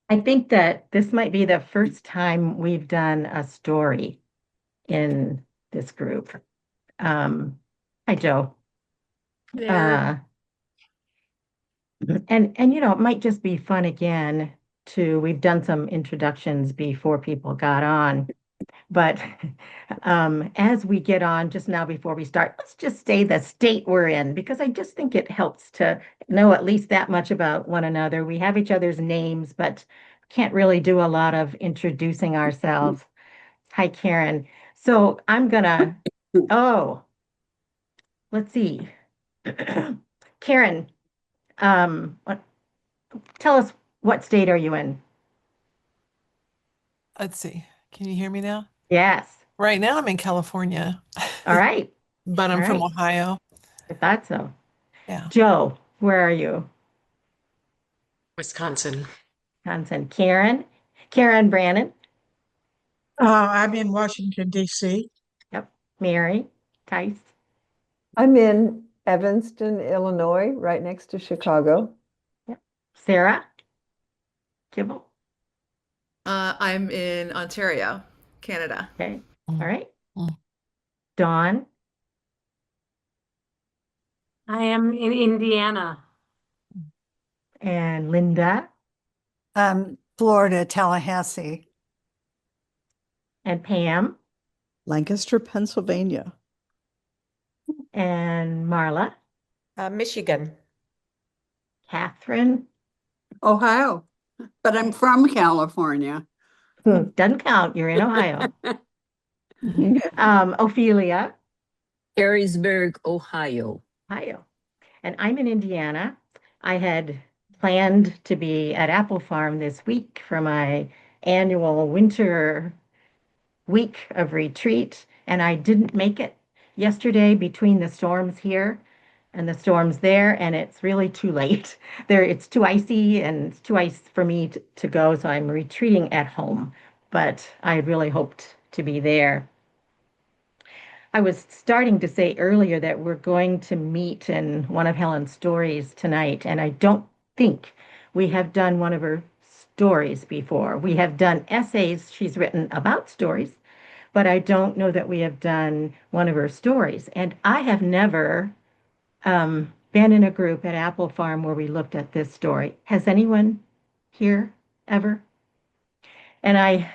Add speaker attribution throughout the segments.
Speaker 1: I think that this might be the first time we've done a story in this group. Hi, Joe.
Speaker 2: There.
Speaker 1: Uh, and it might just be fun again we've done some introductions before people got on, but as we get on just now before we start, let's just say the state we're in because I just think it helps to know at least that much about one another. We have each other's names, but can't really do a lot of introducing ourselves. Hi, Karen. So oh, let's see. Karen, what, tell us what state are you in?
Speaker 2: Let's see. Can you hear me now?
Speaker 1: Yes.
Speaker 2: Right now I'm in California,
Speaker 1: All right.
Speaker 2: but
Speaker 1: All
Speaker 2: I'm from
Speaker 1: right.
Speaker 2: Ohio.
Speaker 1: I thought so.
Speaker 2: Yeah.
Speaker 1: Joe, where are you?
Speaker 3: Wisconsin.
Speaker 1: Wisconsin. Karen Brannon.
Speaker 4: I'm in Washington, D.C.
Speaker 1: Yep. Mary Tice.
Speaker 5: I'm in Evanston, Illinois, right next to Chicago.
Speaker 1: Yep. Sarah Kibble.
Speaker 6: I'm in Ontario, Canada.
Speaker 1: Okay. All
Speaker 2: Mm,
Speaker 1: right.
Speaker 2: mm.
Speaker 1: Dawn.
Speaker 7: I am in Indiana.
Speaker 1: And Linda.
Speaker 8: Florida, Tallahassee.
Speaker 1: And Pam.
Speaker 9: Lancaster, Pennsylvania.
Speaker 1: And Marla.
Speaker 3: Michigan.
Speaker 1: Catherine.
Speaker 10: Ohio, but I'm from California.
Speaker 1: Doesn't count. You're in Ohio. Ophelia.
Speaker 11: Harrisburg, Ohio.
Speaker 1: Ohio. And I'm in Indiana. I had planned to be at Apple Farm this week for my annual winter week of retreat, and I didn't make it yesterday between the storms here and the storms there, and it's really too late. There, it's too icy and it's too ice for me to go, so I'm retreating at home. But I really hoped to be there. I was starting to say earlier that we're going to meet in one of Helen's stories tonight, and I don't think we have done one of her stories before. We have done essays she's written about stories, but I don't know that we have done one of her stories. And I have never been in a group at Apple Farm where we looked at this story. Has anyone here ever? And I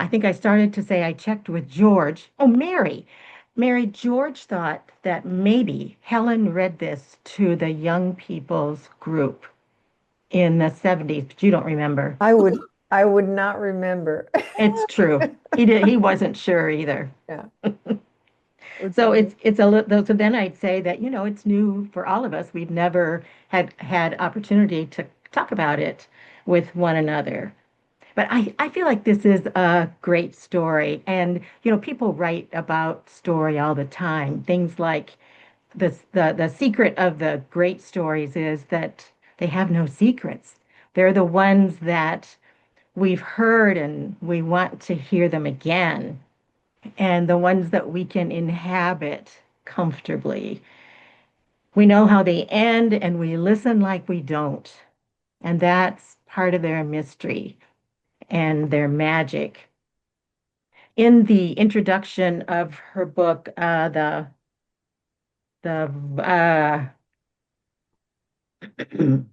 Speaker 1: think I started to say I checked with George. Oh, Mary. Mary, George thought that maybe Helen read this to the young people's group in the 70s, but you don't remember.
Speaker 5: I would not remember.
Speaker 1: It's true. He wasn't sure either.
Speaker 5: Yeah.
Speaker 1: So it's a little, so then I'd say that, it's new for all of us. We've never had opportunity to talk about it with one another. But I feel like this is a great story. And, people write about story all the time. Things like the secret of the great stories is that they have no secrets. They're the ones that we've heard and we want to hear them again, and the ones that we can inhabit comfortably. We know how they end and we listen like we don't. And that's part of their mystery and their magic. In the introduction of her book, the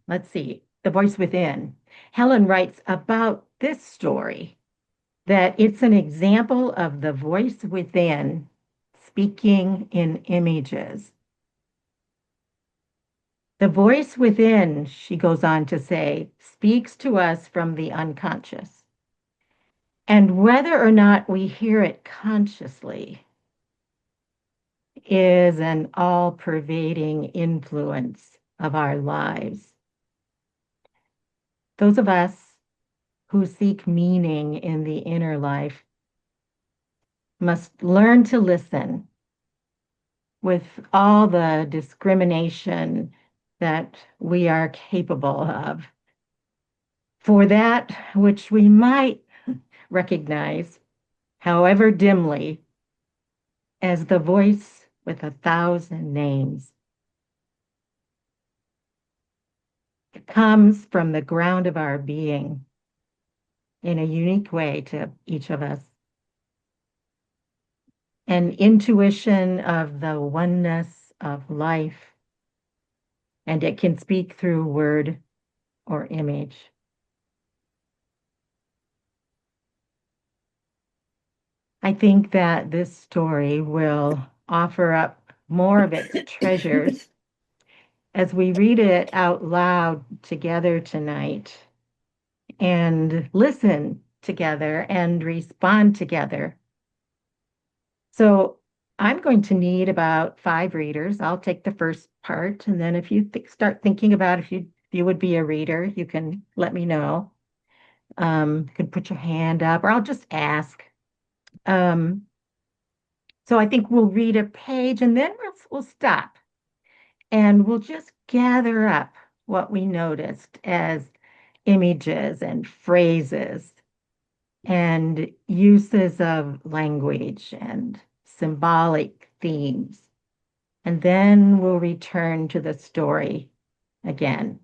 Speaker 1: let's see, The Voice Within, Helen writes about this story that it's an example of the voice within speaking in images. The voice within, she goes on to say, speaks to us from the unconscious. And whether or not we hear it consciously is an all pervading influence of our lives. Those of us who seek meaning in the inner life must learn to listen with all the discrimination that we are capable of for that which we might recognize, however dimly, as the voice with 1,000 names. It comes from the ground of our being, in a unique way to each of us. An intuition of the oneness of life, and it can speak through word or image. I think that this story will offer up more of its treasures as we read it out loud together tonight and listen together and respond together. So I'm going to need about 5 readers. I'll take the first part, and then if you start thinking about if you would be a reader, you can let me know. You can put your hand up, or I'll just ask. Um, so I think we'll read a page, and then we'll stop, and we'll just gather up what we noticed as images and phrases and uses of language and symbolic themes. And then we'll return to the story again.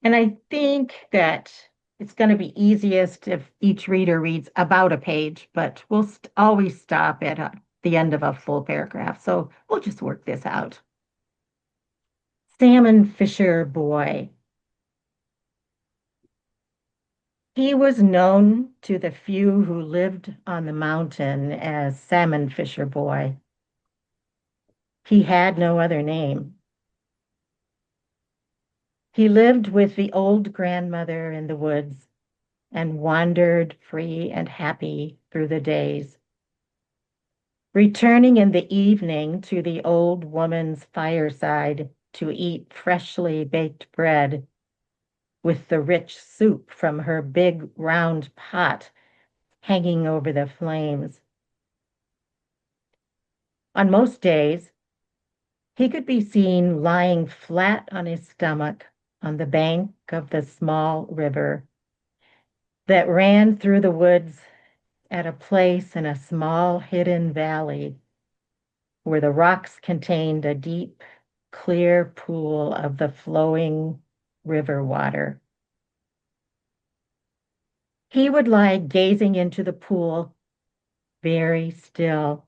Speaker 1: And I think that it's going to be easiest if each reader reads about a page, but we'll always stop at the end of a full paragraph. So we'll just work this out. Salmon Fisher Boy. He was known to the few who lived on the mountain as Salmon Fisher Boy. He had no other name. He lived with the old grandmother in the woods and wandered free and happy through the days, returning in the evening to the old woman's fireside to eat freshly baked bread with the rich soup from her big round pot hanging over the flames. On most days, he could be seen lying flat on his stomach on the bank of the small river that ran through the woods at a place in a small hidden valley where the rocks contained a deep, clear pool of the flowing river water. He would lie gazing into the pool, very still,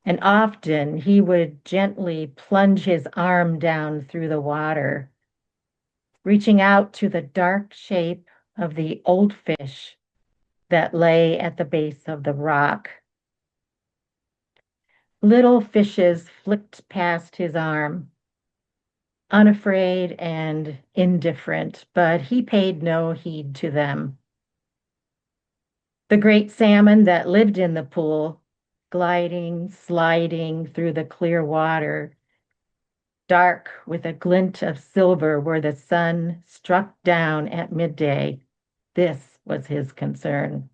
Speaker 1: and often he would gently plunge his arm down through the water, reaching out to the dark shape of the old fish that lay at the base of the rock. Little fishes flicked past his arm, unafraid and indifferent, but he paid no heed to them. The great salmon that lived in the pool, gliding, sliding through the clear water, dark with a glint of silver where the sun struck down at midday. This was his concern.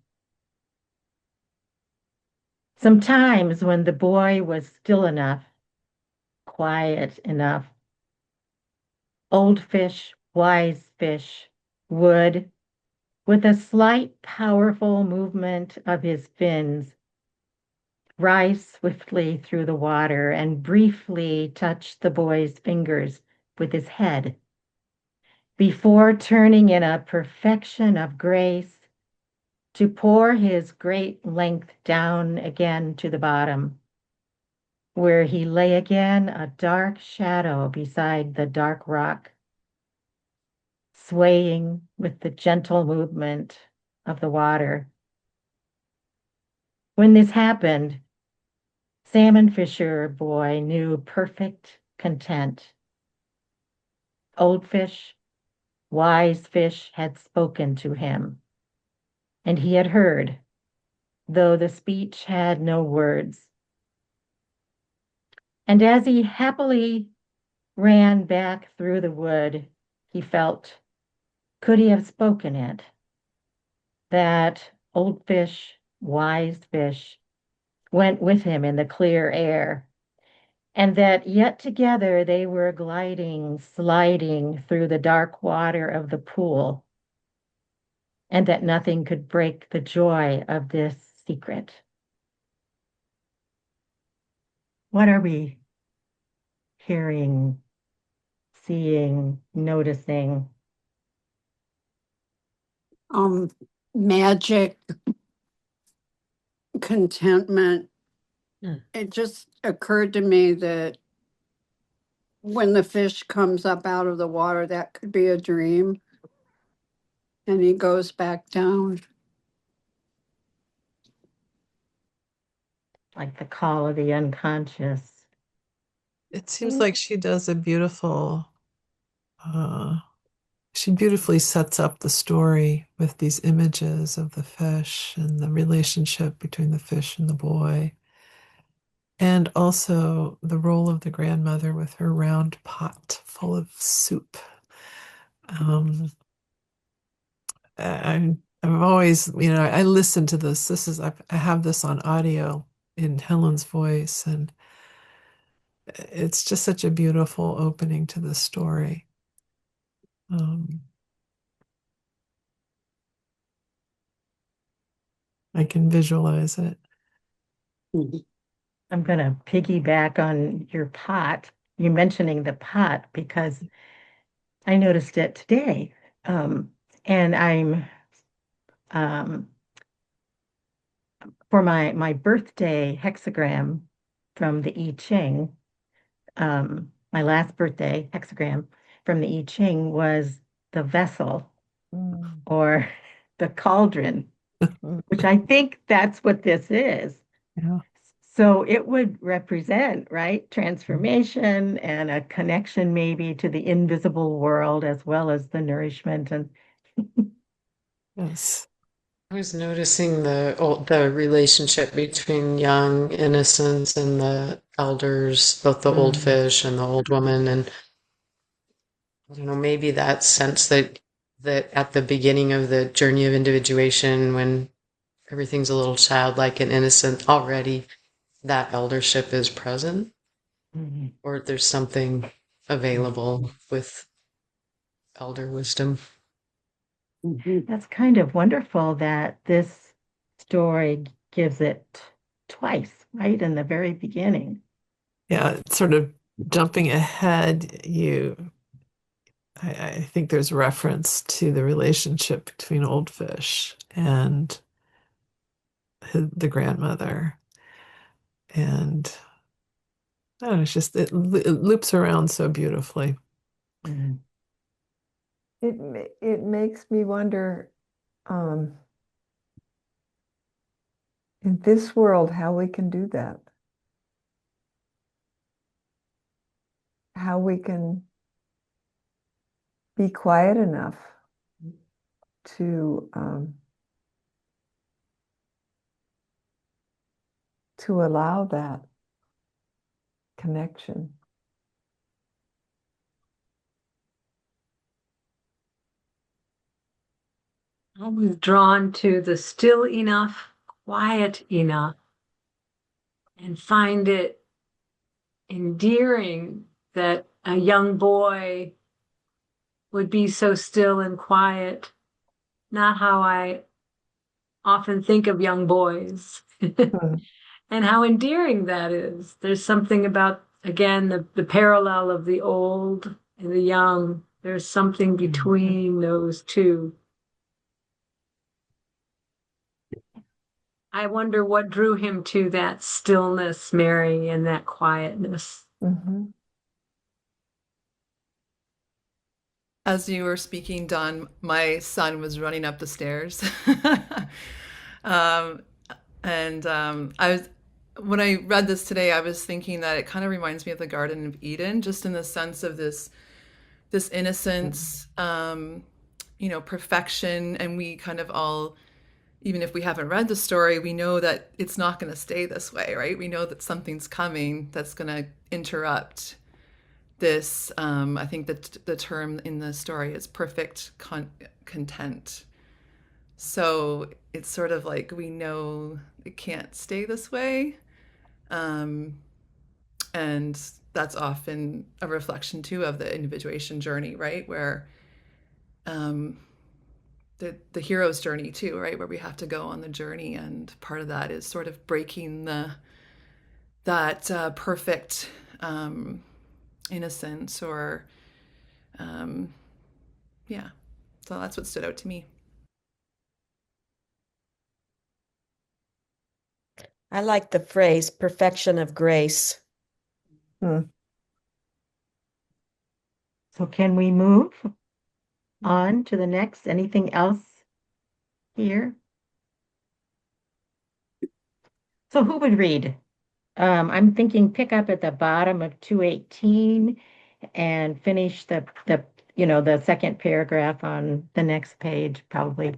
Speaker 1: Sometimes when the boy was still enough, quiet enough, old fish, wise fish would, with a slight, powerful movement of his fins, rise swiftly through the water and briefly touch the boy's fingers with his head before turning in a perfection of grace to pour his great length down again to the bottom, where he lay again a dark shadow beside the dark rock, swaying with the gentle movement of the water. When this happened, Salmon Fisher Boy knew perfect content. Old fish, wise fish had spoken to him, and he had heard, though the speech had no words. And as he happily ran back through the wood, he felt, could he have spoken it, that old fish, wise fish, went with him in the clear air, and that yet together they were gliding, sliding through the dark water of the pool, and that nothing could break the joy of this secret. What are we hearing seeing, noticing?
Speaker 10: Magic, contentment.
Speaker 11: Hmm.
Speaker 10: It just occurred to me that when the fish comes up out of the water, that could be a dream. And he goes back down.
Speaker 1: Like the call of the unconscious.
Speaker 2: It seems like she does a beautiful, she beautifully sets up the story with these images of the fish and the relationship between the fish and the boy. And also the role of the grandmother with her round pot full of soup. Um, I've always, I listen to this. I have this on audio in Helen's voice, and it's just such a beautiful opening to the story. I can visualize it.
Speaker 1: I'm going to piggyback on your pot, you mentioning the pot, because I noticed it today. And I'm um, for my birthday hexagram from the I Ching, my last birthday hexagram from the I Ching was the vessel
Speaker 5: Mm.
Speaker 1: or the cauldron, which I think that's what this is.
Speaker 2: Yeah.
Speaker 1: So it would represent, right, transformation and a connection maybe to the invisible world as well as the nourishment and
Speaker 2: Yes.
Speaker 3: I was noticing the relationship between young innocents and the elders, both the old
Speaker 1: Mm,
Speaker 3: fish and the old woman, and I don't know, maybe that sense that at the beginning of the journey of individuation, when everything's a little childlike and innocent, already that eldership is present,
Speaker 1: mm.
Speaker 3: or there's something available with elder wisdom.
Speaker 1: That's kind of wonderful that this story gives it twice, right, in the very beginning.
Speaker 2: Yeah, sort of jumping ahead, I think there's reference to the relationship between Old Fish and the grandmother. And I don't know, it loops around so beautifully.
Speaker 1: Mm.
Speaker 5: It makes me wonder, um, in this world, how we can do that. How we can be quiet enough to allow that connection.
Speaker 7: I was drawn to the still enough, quiet enough, and find it endearing that a young boy would be so still and quiet. Not how I often think of young boys.
Speaker 5: Mm.
Speaker 7: And how endearing that is. There's something about, again, the parallel of the old and the young. There's something between those two. I wonder what drew him to that stillness, Mary, and that quietness.
Speaker 5: Mhm.
Speaker 6: As you were speaking, Dawn, my son was running up the stairs. um, when I read this today, I was thinking that it kind of reminds me of the Garden of Eden, just in the sense of this innocence, perfection, and we kind of all, even if we haven't read the story, we know that it's not going to stay this way, right? We know that something's coming that's going to interrupt this. I think that the term in the story is perfect content. So it's sort of like we know it can't stay this way. And that's often a reflection too of the individuation journey, right? Where um, the hero's journey too, right? Where we have to go on the journey, and part of that is sort of breaking that perfect innocence or Yeah, so that's what stood out to me.
Speaker 12: I like the phrase perfection of grace.
Speaker 5: Hmm.
Speaker 1: So can we move on to the next? Anything else here? So who would read? I'm thinking pick up at the bottom of 218 and finish the second paragraph on the next page, probably.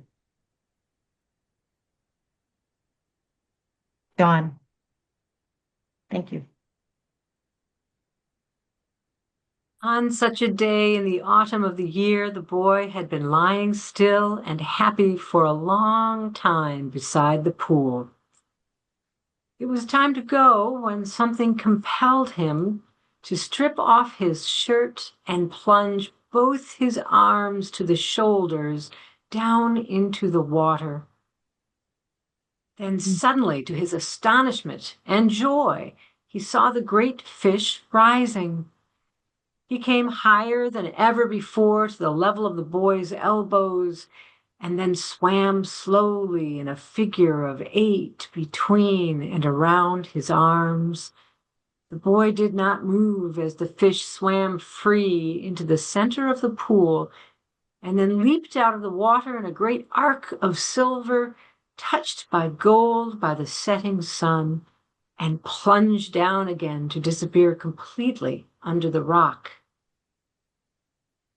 Speaker 1: Dawn. Thank you.
Speaker 7: On such a day in the autumn of the year, the boy had been lying still and happy for a long time beside the pool. It was time to go when something compelled him to strip off his shirt and plunge both his arms to the shoulders down into the water. Then suddenly, to his astonishment and joy, he saw the great fish rising. He came higher than ever before to the level of the boy's elbows, and then swam slowly in a figure of 8 between and around his arms. The boy did not move as the fish swam free into the center of the pool, and then leaped out of the water in a great arc of silver, touched by gold by the setting sun, and plunged down again to disappear completely under the rock.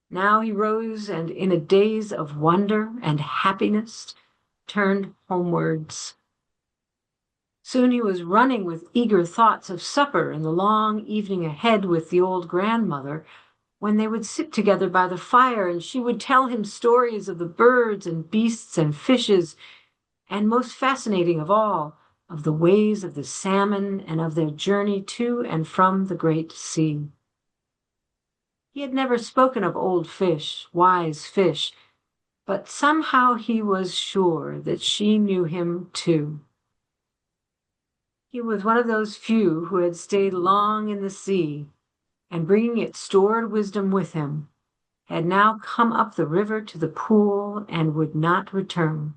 Speaker 7: Now he rose and, in a daze of wonder and happiness, turned homewards. Soon he was running with eager thoughts of supper and the long evening ahead with the old grandmother, when they would sit together by the fire and she would tell him stories of the birds and beasts and fishes, and most fascinating of all, of the ways of the salmon and of their journey to and from the great sea. He had never spoken of old fish, wise fish, but somehow he was sure that she knew him too. He was one of those few who had stayed long in the sea, and bringing its stored wisdom with him, had now come up the river to the pool and would not return.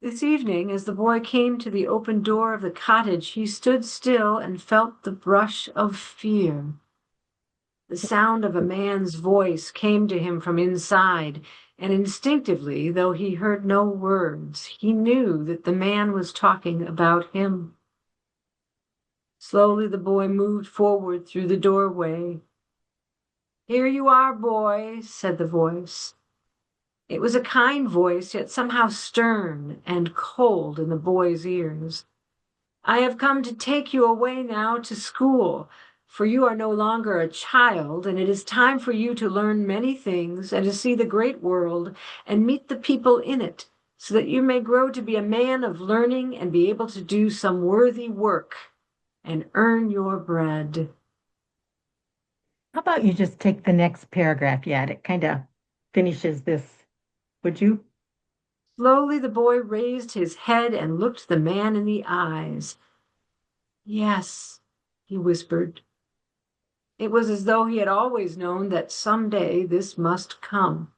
Speaker 7: This evening, as the boy came to the open door of the cottage, he stood still and felt the brush of fear. The sound of a man's voice came to him from inside, and instinctively, though he heard no words, he knew that the man was talking about him. Slowly the boy moved forward through the doorway. "Here you are, boy," said the voice. It was a kind voice, yet somehow stern and cold in the boy's ears. "I have come to take you away now to school, for you are no longer a child, and it is time for you to learn many things and to see the great world and meet the people in it, so that you may grow to be a man of learning and be able to do some worthy work and earn your bread."
Speaker 1: How about you just take the next paragraph yet? It kind of finishes this. Would you?
Speaker 7: Slowly the boy raised his head and looked the man in the eyes. "Yes," he whispered. It was as though he had always known that some day this must come.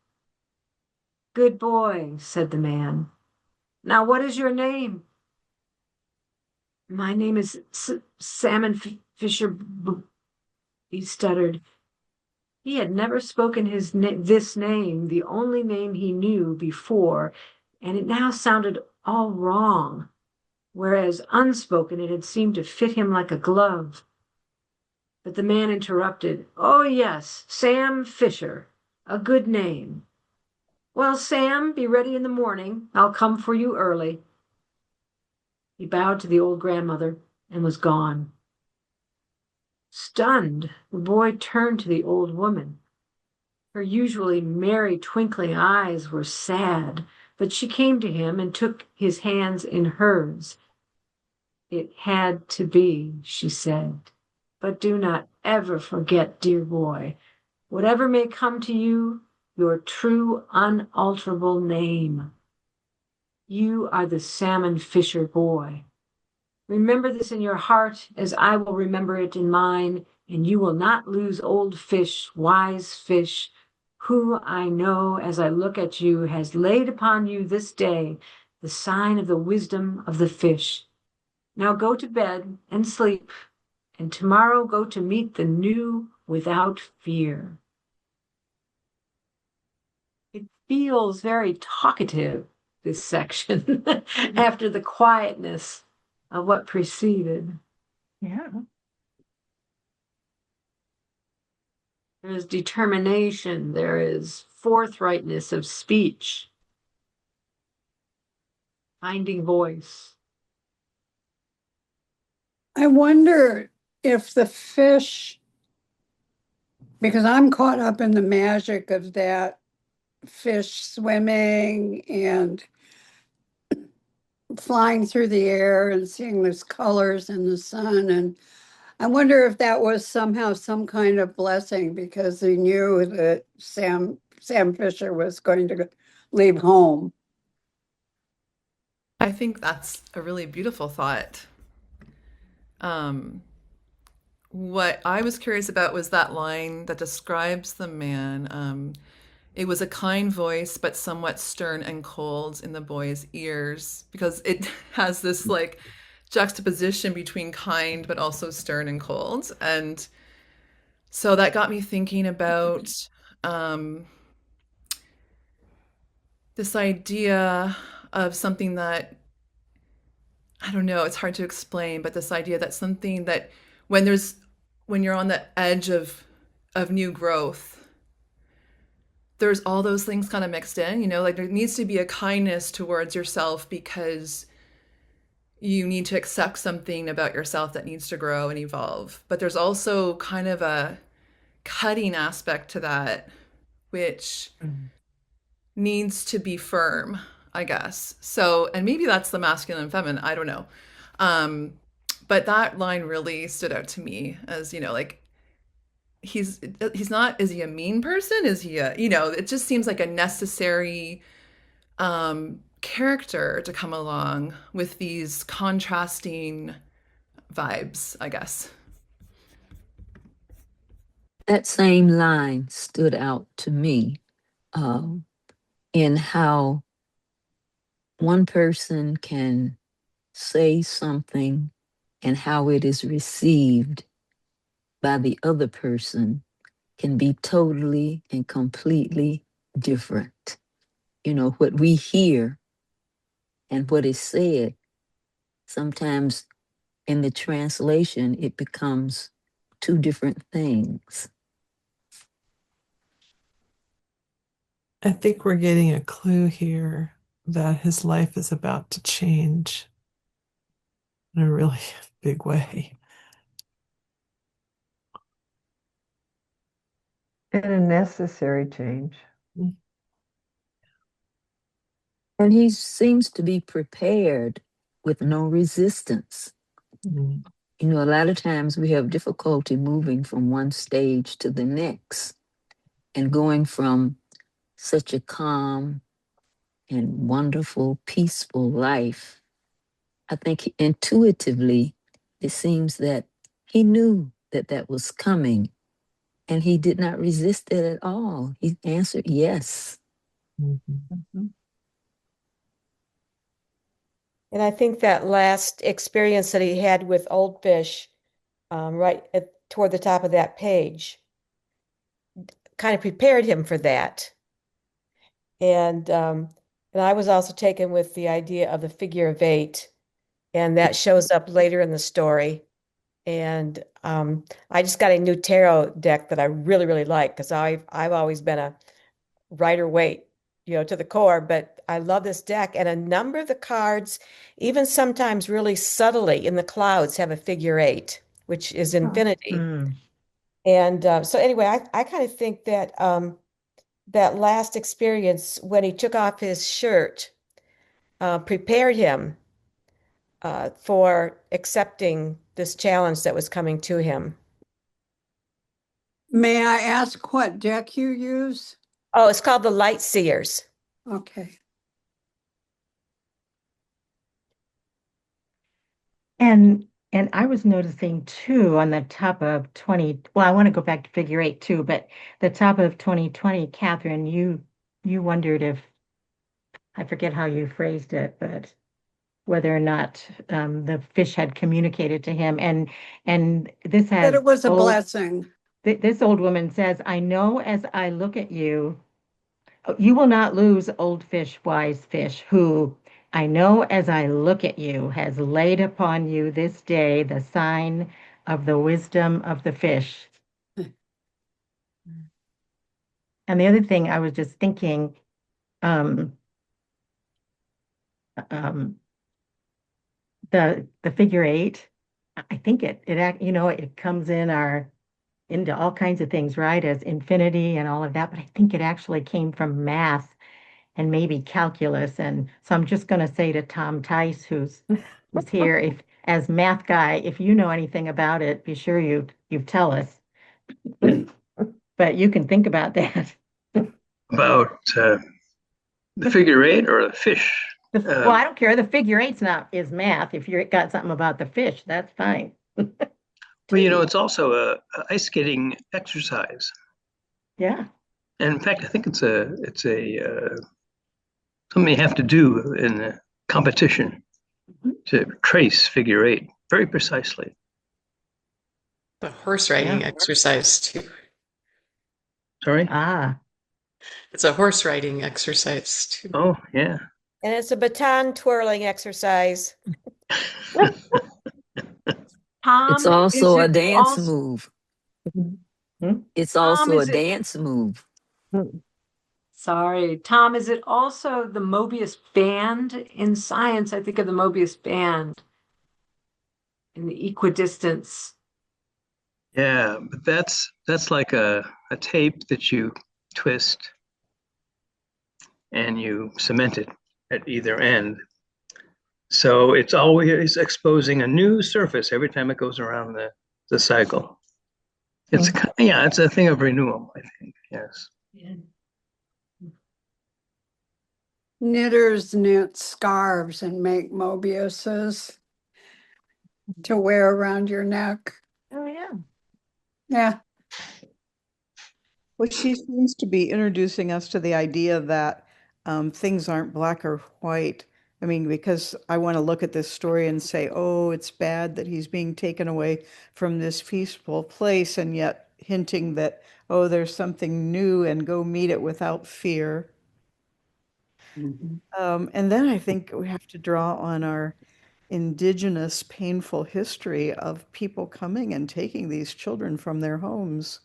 Speaker 7: "Good boy," said the man. "Now what is your name?" "My name is Salmon Fisher," he stuttered. He had never spoken this name, the only name he knew before, and it now sounded all wrong, whereas unspoken it had seemed to fit him like a glove. But the man interrupted. "Oh, yes, Sam Fisher, a good name. Well, Sam, be ready in the morning. I'll come for you early." He bowed to the old grandmother and was gone. Stunned, the boy turned to the old woman. Her usually merry, twinkling eyes were sad, but she came to him and took his hands in hers. "It had to be," she said. "But do not ever forget, dear boy, whatever may come to you, your true, unalterable name. You are the Salmon Fisher Boy. Remember this in your heart as I will remember it in mine, and you will not lose old fish, wise fish, who I know as I look at you has laid upon you this day the sign of the wisdom of the fish. Now go to bed and sleep, and tomorrow go to meet the new without fear. It feels very talkative, this section, after the quietness of what preceded.
Speaker 1: Yeah.
Speaker 7: There is determination, there is forthrightness of speech, finding voice.
Speaker 10: I wonder if the fish, because I'm caught up in the magic of that fish swimming and flying through the air and seeing those colors in the sun. And I wonder if that was somehow some kind of blessing because he knew that Sam Fisher was going to leave home.
Speaker 6: I think that's a really beautiful thought. What I was curious about was that line that describes the man. It was a kind voice, but somewhat stern and cold in the boy's ears, because it has this like juxtaposition between kind but also stern and cold. And so that got me thinking about um, this idea of something that I don't know, it's hard to explain, but this idea that something that when there's when you're on the edge of new growth, there's all those things kind of mixed in, you know, like there needs to be a kindness towards yourself because you need to accept something about yourself that needs to grow and evolve. But there's also kind of a cutting aspect to that, which needs to be firm, I guess. So, and maybe that's the masculine and feminine, I don't know. Um, but that line really stood out to me as, you know, like he's not, is he a mean person? Is he a, you know, it just seems like a necessary character to come along with these contrasting vibes, I guess.
Speaker 11: That same line stood out to me in how one person can say something and how it is received by the other person can be totally and completely different. You know, what we hear and what is said, sometimes in the translation, it becomes two different things.
Speaker 2: I think we're getting a clue here that his life is about to change in a really big way.
Speaker 5: And a necessary change.
Speaker 11: And he seems to be prepared with no resistance.
Speaker 2: Mm.
Speaker 11: You know, a lot of times we have difficulty moving from one stage to the next and going from such a calm and wonderful, peaceful life. I think intuitively, it seems that he knew that that was coming and he did not resist it at all. He answered yes.
Speaker 2: Mm-hmm.
Speaker 12: And I think that last experience that he had with Old Fish, toward the top of that page, kind of prepared him for that. And I was also taken with the idea of the figure of eight, and that shows up later in the story. And I just got a new tarot deck that I really, really like because I've always been a Rider Waite, you know, to the core, but I love this deck. And a number of the cards, even sometimes really subtly in the clouds, have a figure eight, which is infinity.
Speaker 1: Mm.
Speaker 12: And so anyway, I kind of think that that last experience when he took off his shirt prepared him for accepting this challenge that was coming to him.
Speaker 10: May I ask what deck you use?
Speaker 12: Oh, it's called the Light Seers.
Speaker 10: Okay.
Speaker 1: And And I was noticing too on the top of 20, well, I want to go back to figure eight too, but the top of 2020, Catherine, you wondered if, I forget how you phrased it, but whether or not the fish had communicated to him. And this
Speaker 10: That it
Speaker 1: has
Speaker 10: was a
Speaker 1: old
Speaker 10: blessing.
Speaker 1: this old woman says, I know as I look at you, you will not lose old fish, wise fish, who I know as I look at you has laid upon you this day the sign of the wisdom of the fish. And the other thing I was just thinking, um, um, the figure eight, I think it comes into all kinds of things, right? As infinity and all of that, but I think it actually came from math and maybe calculus. And so I'm just going to say to Tom Tice, who's here, if as math guy, if you know anything about it, be sure you tell us. But you can think about that.
Speaker 13: About the figure eight or the fish?
Speaker 1: Well, I don't care. The figure eight's not is math. If you got something about the fish, that's fine.
Speaker 13: Well, it's also a ice skating exercise.
Speaker 1: Yeah.
Speaker 13: And in fact, I think it's something you have to do in a competition to trace figure eight very precisely.
Speaker 3: The horse riding exercise too.
Speaker 13: Sorry?
Speaker 3: It's a horse riding exercise too.
Speaker 13: Oh, yeah.
Speaker 12: And it's a baton twirling exercise.
Speaker 11: It's also a dance move. It's also a dance move.
Speaker 7: Sorry, Tom, is it also the Mobius band? In science, I think of the Mobius band in the equidistance.
Speaker 13: Yeah, but that's like a tape that you twist and you cement it at either end. So it's always exposing a new surface every time it goes around the cycle. It's it's a thing of renewal, I think. Yes.
Speaker 7: Yeah.
Speaker 10: Knitters knit scarves and make Mobiuses to wear around your neck.
Speaker 1: Oh, yeah.
Speaker 10: Yeah.
Speaker 9: Well, she seems to be introducing us to the idea that things aren't black or white. I mean, because I want to look at this story and say, oh, it's bad that he's being taken away from this peaceful place, and yet hinting that, oh, there's something new and go meet it without fear. And then I think we have to draw on our indigenous painful history of people coming and taking these children from their homes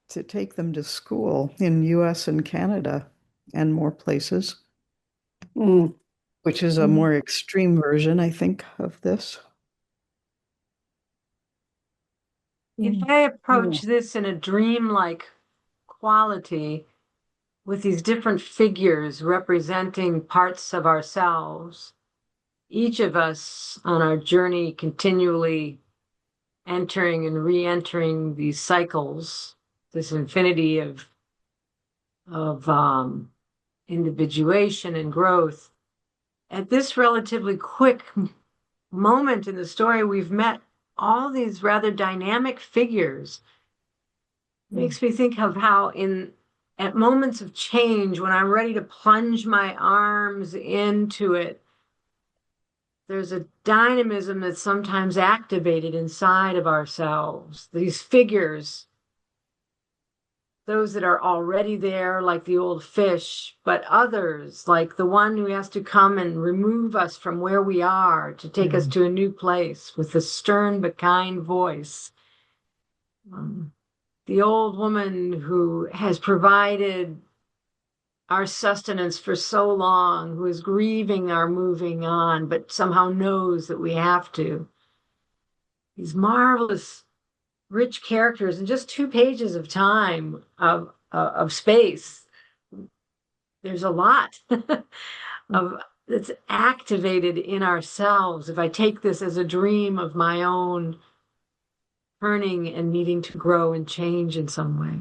Speaker 9: to take them to school in US and Canada and more places, which is a more extreme version, I think, of this.
Speaker 7: If I approach this in a dreamlike quality with these different figures representing parts of ourselves, each of us on our journey continually entering and re-entering these cycles, this infinity of individuation and growth. At this relatively quick moment in the story, we've met all these rather dynamic figures. It makes me think of how at moments of change, when I'm ready to plunge my arms into it, there's a dynamism that's sometimes activated inside of ourselves. These figures, those that are already there, like the old fish, but others, like the one who has to come and remove us from where we are to take us to a new place with a stern but kind voice. The old woman who has provided our sustenance for so long, who is grieving our moving on, but somehow knows that we have to. These marvelous, rich characters in just 2 pages of time of space. There's a lot that's activated in ourselves. If I take this as a dream of my own turning and needing to grow and change in some way.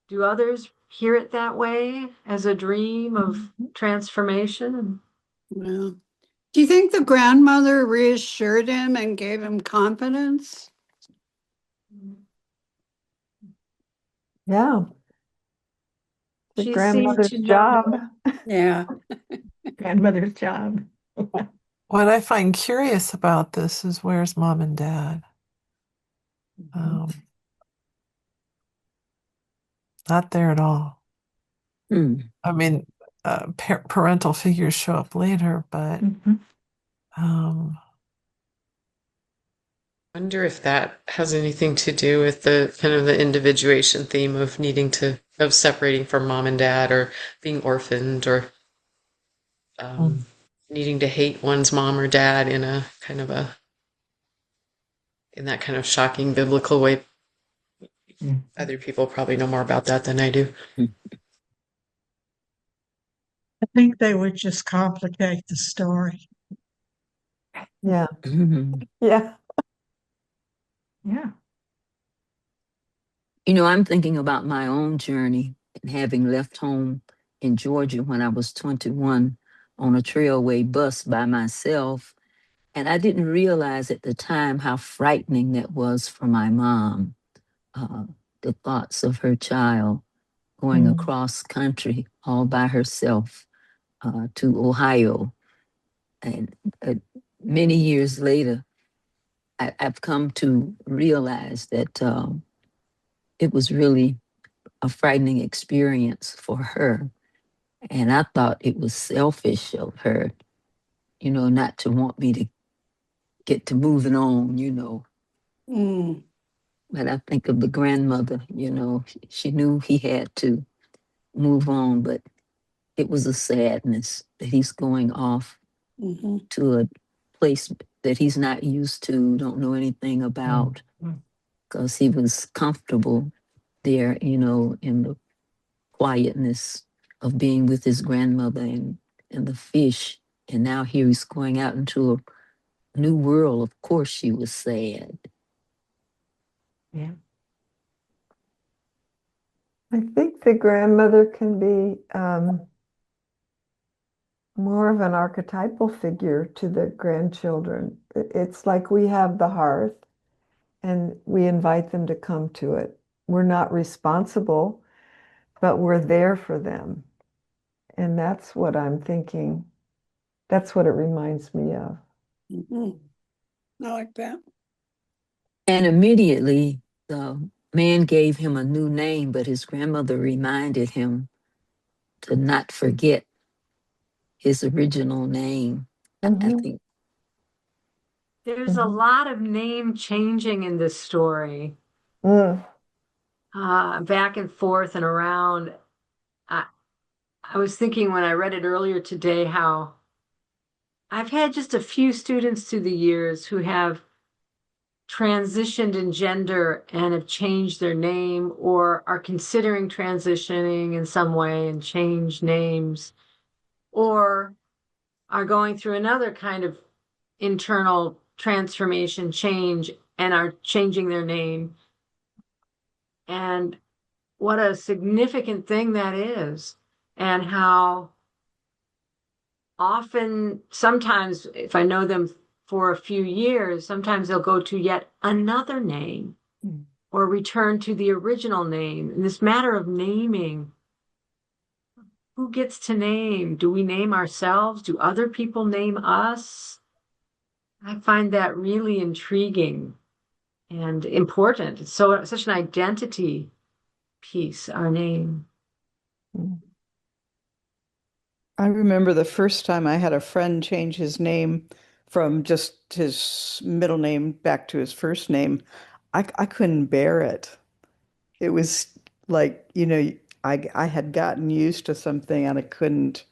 Speaker 7: Do others hear it that way, as a dream of transformation?
Speaker 10: Well, Do you think the grandmother reassured him and gave him confidence?
Speaker 5: Yeah. The
Speaker 7: She seemed
Speaker 5: grandmother's
Speaker 7: to know.
Speaker 5: job.
Speaker 10: Yeah.
Speaker 1: Grandmother's job.
Speaker 2: What I find curious about this is where's mom and dad? Not there at all.
Speaker 11: Mm.
Speaker 2: I mean, parental figures show up later, but
Speaker 3: Wonder if that has anything to do with the kind of the individuation theme of of separating from mom and dad or being orphaned or needing to hate one's mom or dad in a kind of in that kind of shocking biblical way. Other people probably know more about that than I do.
Speaker 4: I think they would just complicate the story.
Speaker 5: Yeah.
Speaker 11: Mm-hmm.
Speaker 5: Yeah.
Speaker 1: Yeah.
Speaker 11: You know, I'm thinking about my own journey and having left home in Georgia when I was 21 on a trailway bus by myself. And I didn't realize at the time how frightening that was for my mom. The thoughts of her child going across country all by herself to Ohio. And many years later, I've come to realize that it was really a frightening experience for her. And I thought it was selfish of her, you know, not to want me to get to moving on, you know. But I think of the grandmother, you know, she knew he had to move on, but it was a sadness that he's going off to a place that he's not used to, don't know anything about, because he was comfortable there, you know, in the quietness of being with his grandmother and the fish. And now here he's going out into a new world. Of course, she was sad.
Speaker 1: Yeah.
Speaker 5: I think the grandmother can be more of an archetypal figure to the grandchildren. It's like we have the hearth and we invite them to come to it. We're not responsible, but we're there for them. And that's what I'm thinking. That's what it reminds me of.
Speaker 10: I like that.
Speaker 11: And immediately the man gave him a new name, but his grandmother reminded him to not forget his original name. I think
Speaker 7: There's a lot of name changing in this story, back and forth and around. I was thinking when I read it earlier today how I've had just a few students through the years who have transitioned in gender and have changed their name or are considering transitioning in some way and change names, or are going through another kind of internal transformation change and are changing their name. And what a significant thing that is, and how often, sometimes, if I know them for a few years, sometimes they'll go to yet another name or return to the original name. And this matter of naming, who gets to name? Do we name ourselves? Do other people name us? I find that really intriguing and important. It's such an identity piece, our name.
Speaker 9: I remember the first time I had a friend change his name from just his middle name back to his first name. I couldn't bear it. It was like, you know, I had gotten used to something and I couldn't,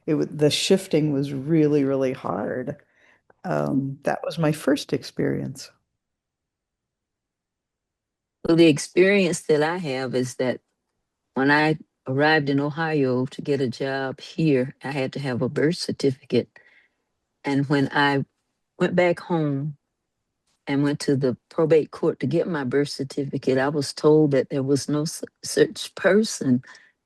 Speaker 9: the shifting was really, really hard. That was my first experience.
Speaker 11: well, the experience that I have is that when I arrived in Ohio to get a job here, I had to have a birth certificate. And when I went back home and went to the probate court to get my birth certificate, I was told that there was no such person.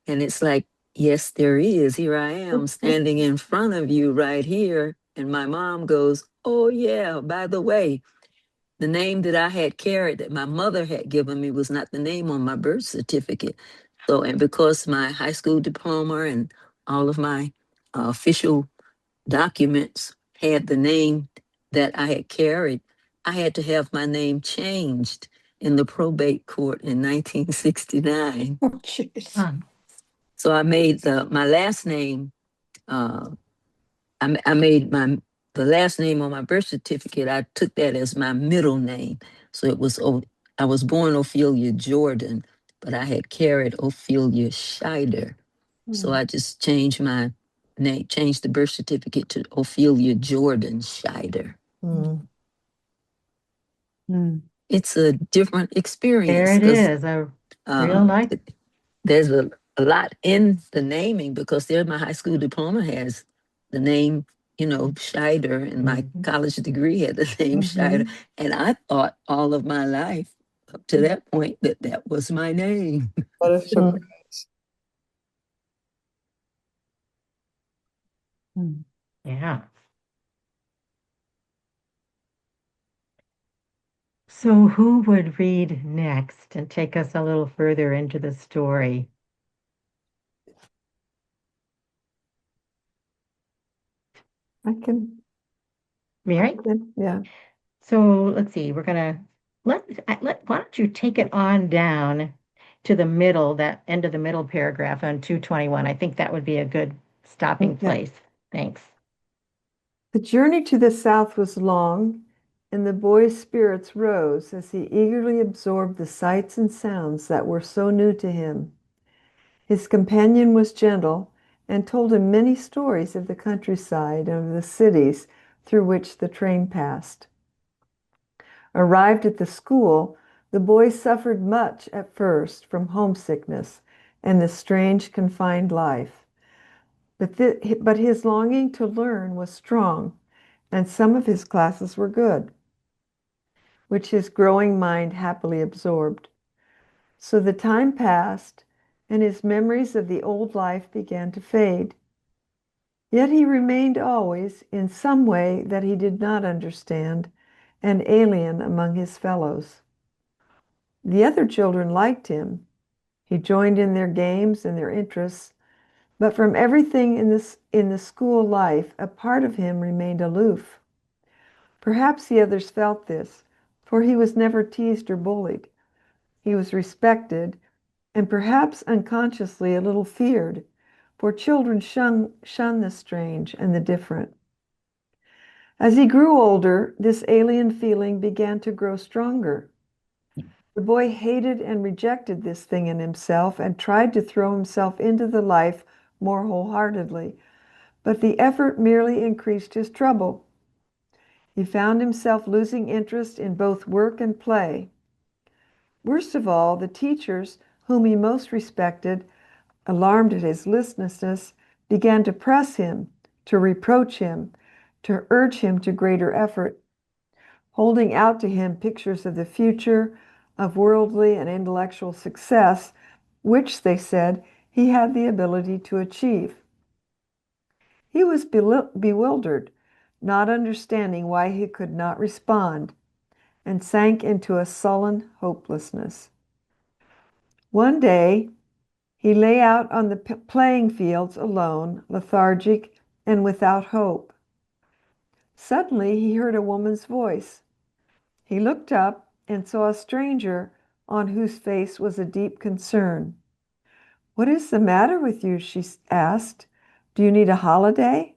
Speaker 11: And it's like, yes, there is. Here I am standing in front of you right here. And my mom goes, "Oh, yeah, by the way, the name that I had carried that my mother had given me was not the name on my birth certificate." So, and because my high school diploma and all of my official documents had the name that I had carried, I had to have my name changed in the probate court in 1969.
Speaker 10: Oh, jeez.
Speaker 11: So I made my last name. I made the last name on my birth certificate. I took that as my middle name. So it was I was born Ophelia Jordan, but I had carried Ophelia Scheider. So I just changed my name, changed the birth certificate to Ophelia Jordan Scheider. It's a different experience
Speaker 1: There it
Speaker 11: because
Speaker 1: is, a real life.
Speaker 11: there's a lot in the naming because there my high school diploma has the name, Scheider, and my college degree had the name Scheider. And I thought all of my life up to that point that was my name.
Speaker 9: What a surprise.
Speaker 1: Yeah. So who would read next and take us a little further into the story?
Speaker 5: I can.
Speaker 1: Mary?
Speaker 5: Yeah.
Speaker 1: So let's see, we're gonna why don't you take it on down to the middle, that end of the middle paragraph on 221. I think that would be a good stopping place. Thanks.
Speaker 5: The journey to the south was long, and the boy's spirits rose as he eagerly absorbed the sights and sounds that were so new to him. His companion was gentle and told him many stories of the countryside and of the cities through which the train passed. Arrived at the school, the boy suffered much at first from homesickness and the strange confined life. But his longing to learn was strong, and some of his classes were good, which his growing mind happily absorbed. So the time passed, and his memories of the old life began to fade. Yet he remained always, in some way that he did not understand, an alien among his fellows. The other children liked him. He joined in their games and their interests, but from everything in the school life, a part of him remained aloof. Perhaps the others felt this, for he was never teased or bullied. He was respected, and perhaps unconsciously a little feared, for children shun the strange and the different. As he grew older, this alien feeling began to grow stronger. The boy hated and rejected this thing in himself and tried to throw himself into the life more wholeheartedly, but the effort merely increased his trouble. He found himself losing interest in both work and play. Worst of all, the teachers, whom he most respected, alarmed at his listlessness, began to press him, to reproach him, to urge him to greater effort, holding out to him pictures of the future, of worldly and intellectual success, which, they said, he had the ability to achieve. He was bewildered, not understanding why he could not respond, and sank into a sullen hopelessness. One day, he lay out on the playing fields alone, lethargic and without hope. Suddenly, he heard a woman's voice. He looked up and saw a stranger on whose face was a deep concern. "What is the matter with you?" she asked. "Do you need a holiday?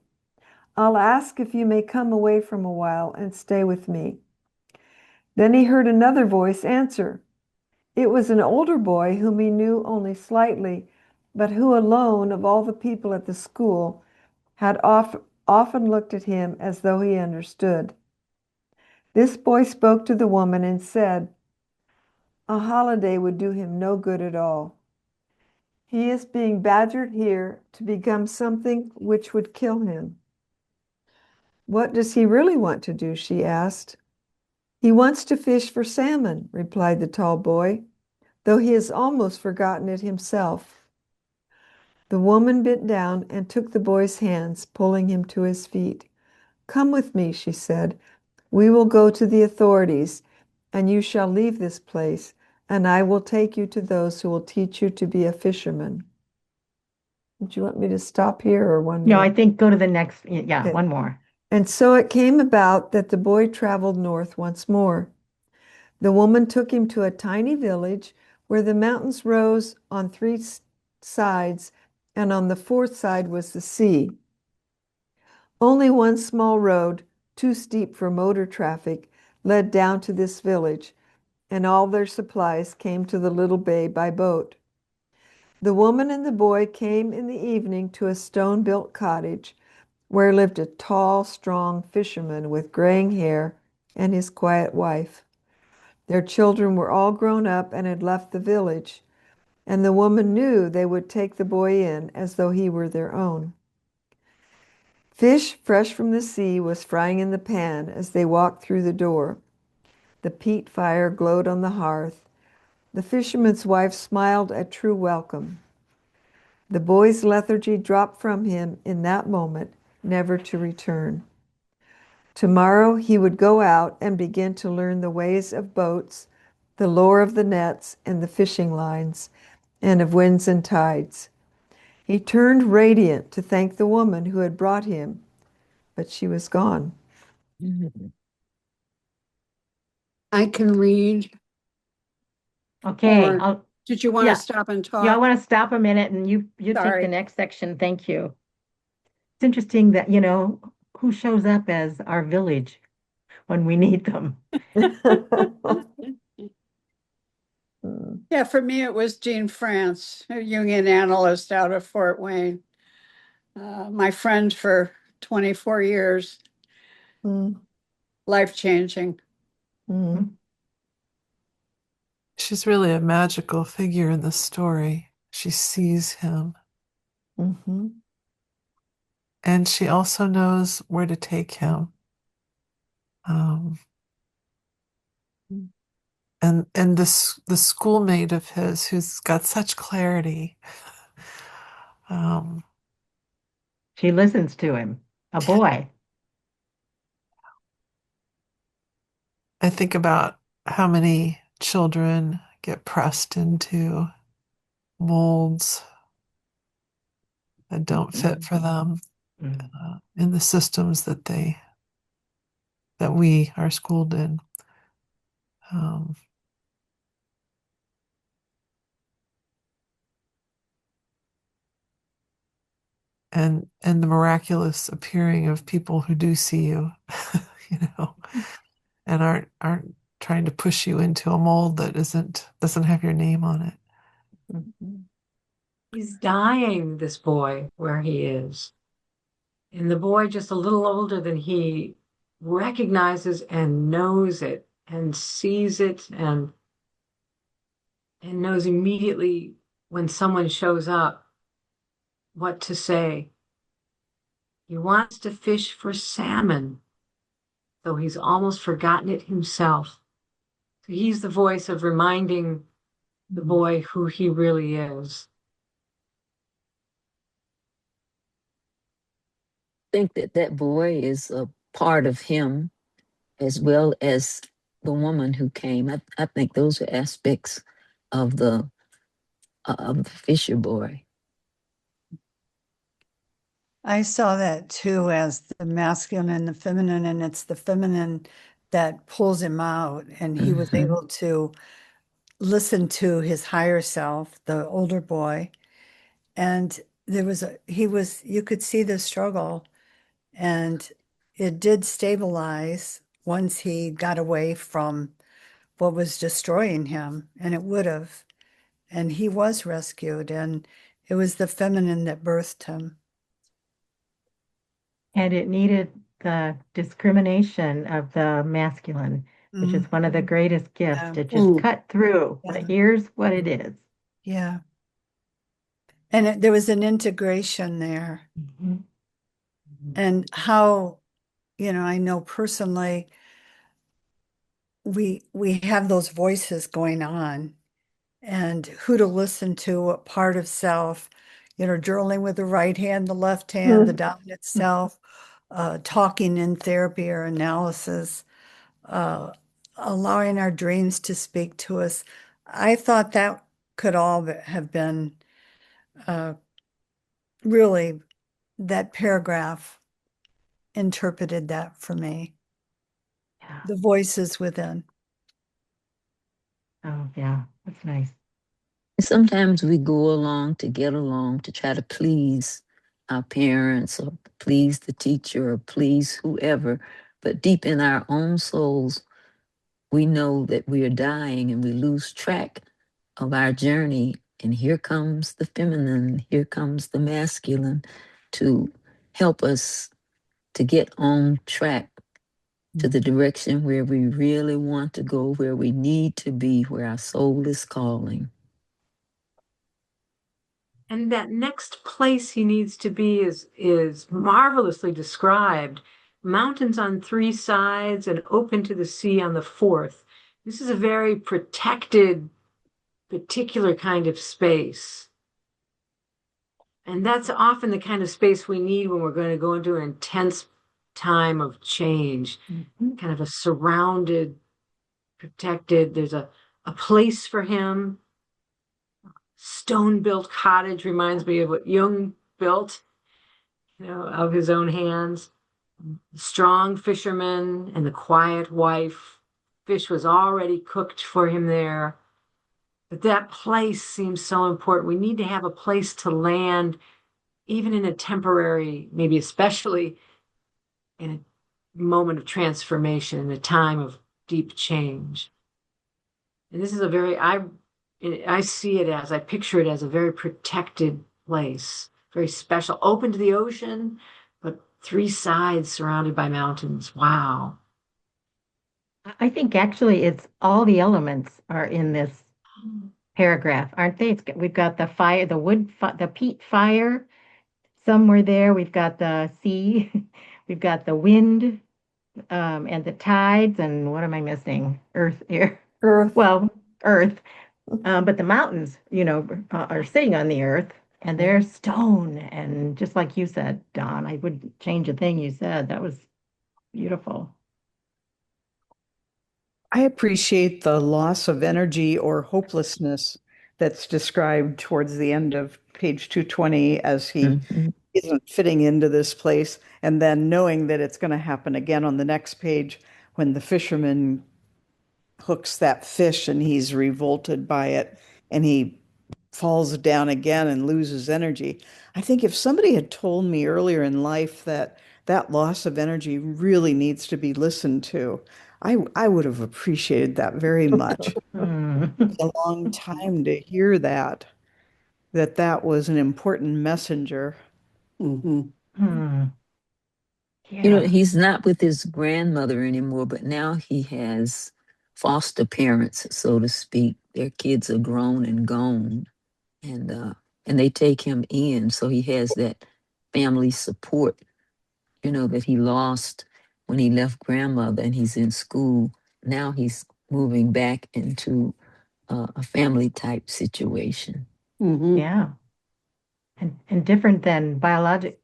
Speaker 5: I'll ask if you may come away from a while and stay with me." Then he heard another voice answer. It was an older boy whom he knew only slightly, but who alone of all the people at the school had often looked at him as though he understood. This boy spoke to the woman and said, "A holiday would do him no good at all. He is being badgered here to become something which would kill him." "What does he really want to do?" she asked. "He wants to fish for salmon," replied the tall boy, "though he has almost forgotten it himself." The woman bent down and took the boy's hands, pulling him to his feet. Come with me, she said. We will go to the authorities, and you shall leave this place, and I will take you to those who will teach you to be a fisherman. Do you want me to stop here or one
Speaker 1: No,
Speaker 5: more?
Speaker 1: I think go to the next. Yeah,
Speaker 5: Okay.
Speaker 1: one more.
Speaker 5: And so it came about that the boy traveled north once more. The woman took him to a tiny village where the mountains rose on three sides, and on the fourth side was the sea. Only one small road, too steep for motor traffic, led down to this village, and all their supplies came to the little bay by boat. The woman and the boy came in the evening to a stone-built cottage where lived a tall, strong fisherman with graying hair and his quiet wife. Their children were all grown up and had left the village, and the woman knew they would take the boy in as though he were their own. Fish fresh from the sea was frying in the pan as they walked through the door. The peat fire glowed on the hearth. The fisherman's wife smiled a true welcome. The boy's lethargy dropped from him in that moment, never to return. Tomorrow he would go out and begin to learn the ways of boats, the lore of the nets and the fishing lines, and of winds and tides. He turned radiant to thank the woman who had brought him, but she was gone.
Speaker 10: I can read.
Speaker 1: Okay,
Speaker 10: Or did you want to
Speaker 1: yeah.
Speaker 10: stop and
Speaker 1: Yeah, I
Speaker 10: talk?
Speaker 1: want to stop a minute and you take the
Speaker 10: Sorry.
Speaker 1: next section. Thank you. It's interesting that, who shows up as our village when we need them.
Speaker 10: Yeah, for me, it was Jean France, a Jungian analyst out of Fort Wayne. My friend for 24 years, life-changing.
Speaker 2: She's really a magical figure in the story. She sees him. And she also knows where to take him. And the schoolmate of his who's got such clarity.
Speaker 1: She listens to him, a boy.
Speaker 2: I think about how many children get pressed into molds that don't fit for them in the systems that we are schooled in. And the miraculous appearing of people who do see you, and aren't trying to push you into a mold that doesn't have your name on it.
Speaker 7: He's dying, this boy, where he is. And the boy, just a little older than he, recognizes and knows it and sees it and knows immediately when someone shows up what to say. He wants to fish for salmon, though he's almost forgotten it himself. So he's the voice of reminding the boy who he really is.
Speaker 11: I think that boy is a part of him as well as the woman who came. I think those are aspects of the Fisher Boy.
Speaker 8: I saw that too as the masculine and the feminine, and it's the feminine that pulls him out, and he was able to listen to his higher self, the older boy, and you could see the struggle, and it did stabilize once he got away from what was destroying him, and it would have, and he was rescued, and it was the feminine that birthed him.
Speaker 1: And it needed the discrimination of the masculine, which is one of the greatest gifts to just cut through. Here's what it is.
Speaker 8: Yeah. And there was an integration there. And how, I know personally, we have those voices going on, and who to listen to, what part of self, journaling with the right hand, the left hand, the dominant self, talking in therapy or analysis, uh, allowing our dreams to speak to us. I thought that could all have been uh, really, that paragraph interpreted that for me.
Speaker 1: Yeah.
Speaker 8: The voices within.
Speaker 1: Oh, yeah. That's nice.
Speaker 11: Sometimes we go along to get along to try to please our parents or please the teacher or please whoever. But deep in our own souls, we know that we are dying and we lose track of our journey. And here comes the feminine, here comes the masculine to help us to get on track to the direction where we really want to go, where we need to be, where our soul is calling.
Speaker 7: And that next place he needs to be is marvelously described. Mountains on 3 sides and open to the sea on the fourth. This is a very protected, particular kind of space. And that's often the kind of space we need when we're going to go into an intense time of change, kind of a surrounded, protected. There's a place for him. Stone-built cottage reminds me of what Jung built, of his own hands. Strong fisherman and the quiet wife. Fish was already cooked for him there. But that place seems so important. We need to have a place to land, even in a temporary, maybe especially in a moment of transformation, in a time of deep change. And this is I see it as, I picture it as a very protected place, very special, open to the ocean, but 3 sides surrounded by mountains. Wow.
Speaker 1: I think actually it's all the elements are in this paragraph, aren't they? We've got the fire, the wood, the peat fire, somewhere there. We've got the sea, we've got the wind, and the tides, and what am I missing? Earth here.
Speaker 5: Earth.
Speaker 1: Well, earth. But the mountains, are sitting on the earth and they're stone. And just like you said, Don, I wouldn't change a thing you said. That was beautiful.
Speaker 9: I appreciate the loss of energy or hopelessness that's described towards the end of page 220 as he isn't fitting into this place, and then knowing that it's going to happen again on the next page when the fisherman hooks that fish and he's revolted by it and he falls down again and loses energy. I think if somebody had told me earlier in life that that loss of energy really needs to be listened to, I would have appreciated that very much. A long time to hear that was an important messenger.
Speaker 1: Hmm. Yeah.
Speaker 11: He's not with his grandmother anymore, but now he has foster parents, so to speak. Their kids are grown and gone, and they take him in, so he has that family support, that he lost when he left grandmother, and he's in school. Now he's moving back into a family type situation.
Speaker 1: Yeah. And different than biological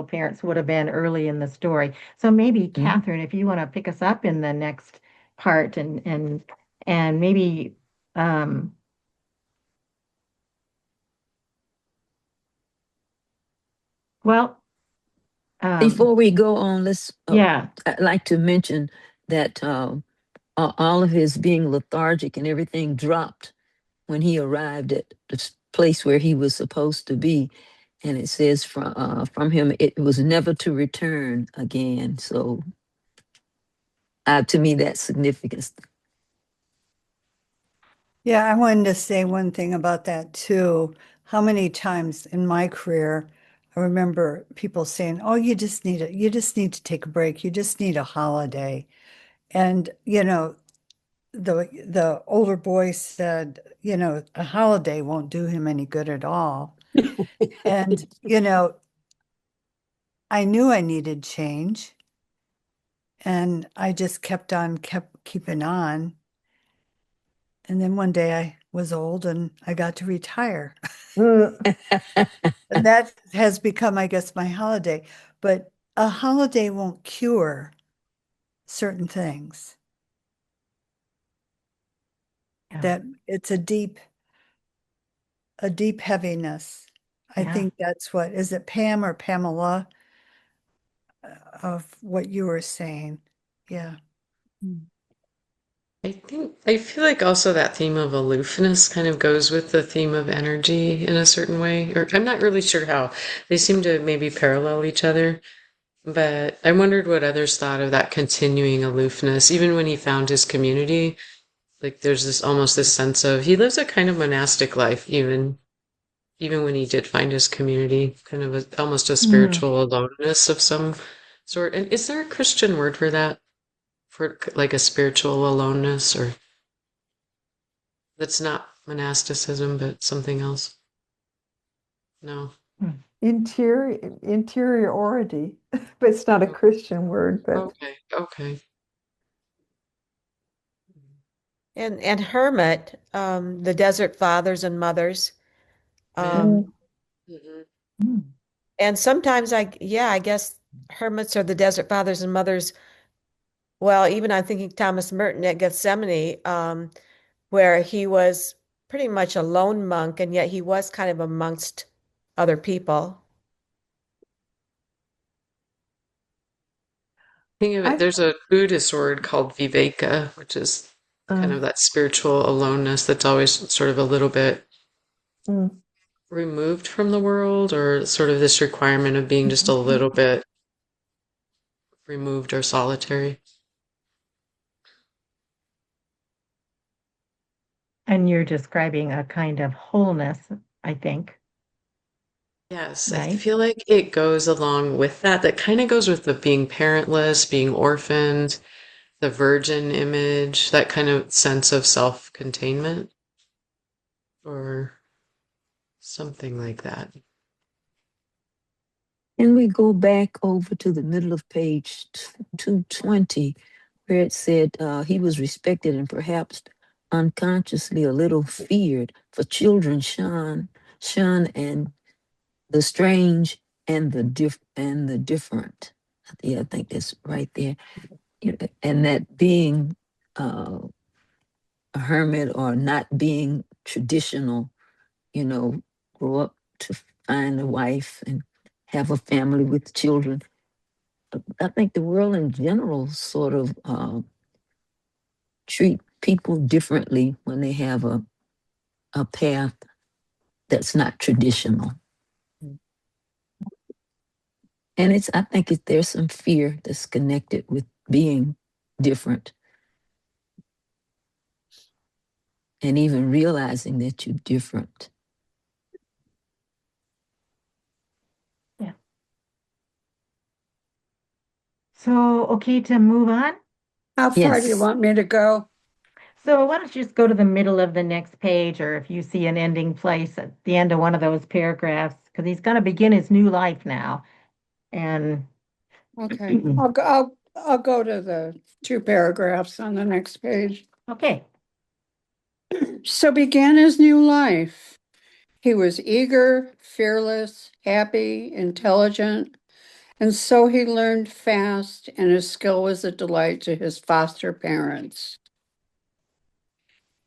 Speaker 1: parents would have been early in the story. So maybe Catherine, if you want to pick us up in the next part and maybe well
Speaker 11: Before we go on,
Speaker 1: yeah.
Speaker 11: I'd like to mention that all of his being lethargic and everything dropped when he arrived at the place where he was supposed to be. And it says from him, it was never to return again. So to me, that's significant.
Speaker 8: Yeah, I wanted to say one thing about that too. How many times in my career, I remember people saying, "Oh, you just need to take a break. You just need a holiday." And, the older boy said, a holiday won't do him any good at all. And, I knew I needed change, and I just kept keeping on. And then one day I was old and I got to retire. And that has become, I guess, my holiday. but a holiday won't cure certain things.
Speaker 1: Yeah.
Speaker 8: That it's a deep heaviness. I
Speaker 1: Yeah.
Speaker 8: think that's what, is it Pam or Pamela, of what you were saying? Yeah.
Speaker 3: I feel like also that theme of aloofness kind of goes with the theme of energy in a certain way. Or I'm not really sure how. They seem to maybe parallel each other. But I wondered what others thought of that continuing aloofness, even when he found his community. Like there's this almost this sense of he lives a kind of monastic life, even when he did find his community, kind of almost a
Speaker 5: Mm.
Speaker 3: spiritual aloneness of some sort. And is there a Christian word for that? For like a spiritual aloneness, or that's not monasticism, but something else? No.
Speaker 5: Interiority, but it's not a Christian word, but
Speaker 3: Okay. Okay.
Speaker 12: And hermit, the desert fathers and mothers.
Speaker 3: Yeah.
Speaker 12: Um,
Speaker 5: Mm.
Speaker 3: Mhm.
Speaker 5: Mm.
Speaker 12: and sometimes I guess hermits are the desert fathers and mothers. Well, even I'm thinking Thomas Merton at Gethsemane, where he was pretty much a lone monk, and yet he was kind of amongst other people.
Speaker 3: Think of it,
Speaker 5: I
Speaker 3: there's a Buddhist word called viveka, which is kind
Speaker 5: uh,
Speaker 3: of that spiritual aloneness that's always sort of a little bit
Speaker 5: mm.
Speaker 3: removed from the world, or sort of this requirement of being just a little bit removed or solitary.
Speaker 1: And you're describing a kind of wholeness, I think,
Speaker 3: Yes, I
Speaker 1: right?
Speaker 3: feel like it goes along with that. That kind of goes with the being parentless, being orphaned, the virgin image, that kind of sense of self-containment, or something like that.
Speaker 11: And we go back over to the middle of page 220, where it said he was respected and perhaps unconsciously a little feared, for children shun and the strange and the different. Yeah, I think that's right there. And that being a hermit or not being traditional, you know, grow up to find a wife and have a family with children. I think the world in general sort of treat people differently when they have a path that's not traditional. And I think there's some fear that's connected with being different and even realizing that you're different.
Speaker 1: Yeah. So, okay, to move on.
Speaker 10: How far do you
Speaker 11: Yes.
Speaker 10: want me to go?
Speaker 1: So why don't you just go to the middle of the next page, or if you see an ending place at the end of one of those paragraphs, because he's going to begin his new life now. And
Speaker 10: Okay, I'll go to the two paragraphs on the next page.
Speaker 1: okay,
Speaker 10: So began his new life. He was eager, fearless, happy, intelligent, and so he learned fast, and his skill was a delight to his foster parents.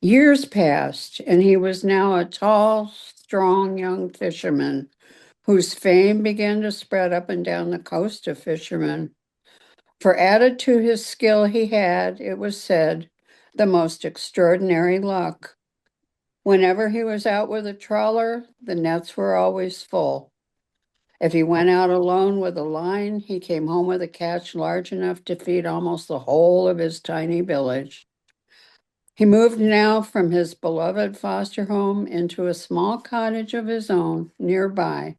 Speaker 10: Years passed, and he was now a tall, strong young fisherman whose fame began to spread up and down the coast of fishermen. For added to his skill, he had, it was said, the most extraordinary luck. Whenever he was out with a trawler, the nets were always full. If he went out alone with a line, he came home with a catch large enough to feed almost the whole of his tiny village. He moved now from his beloved foster home into a small cottage of his own nearby,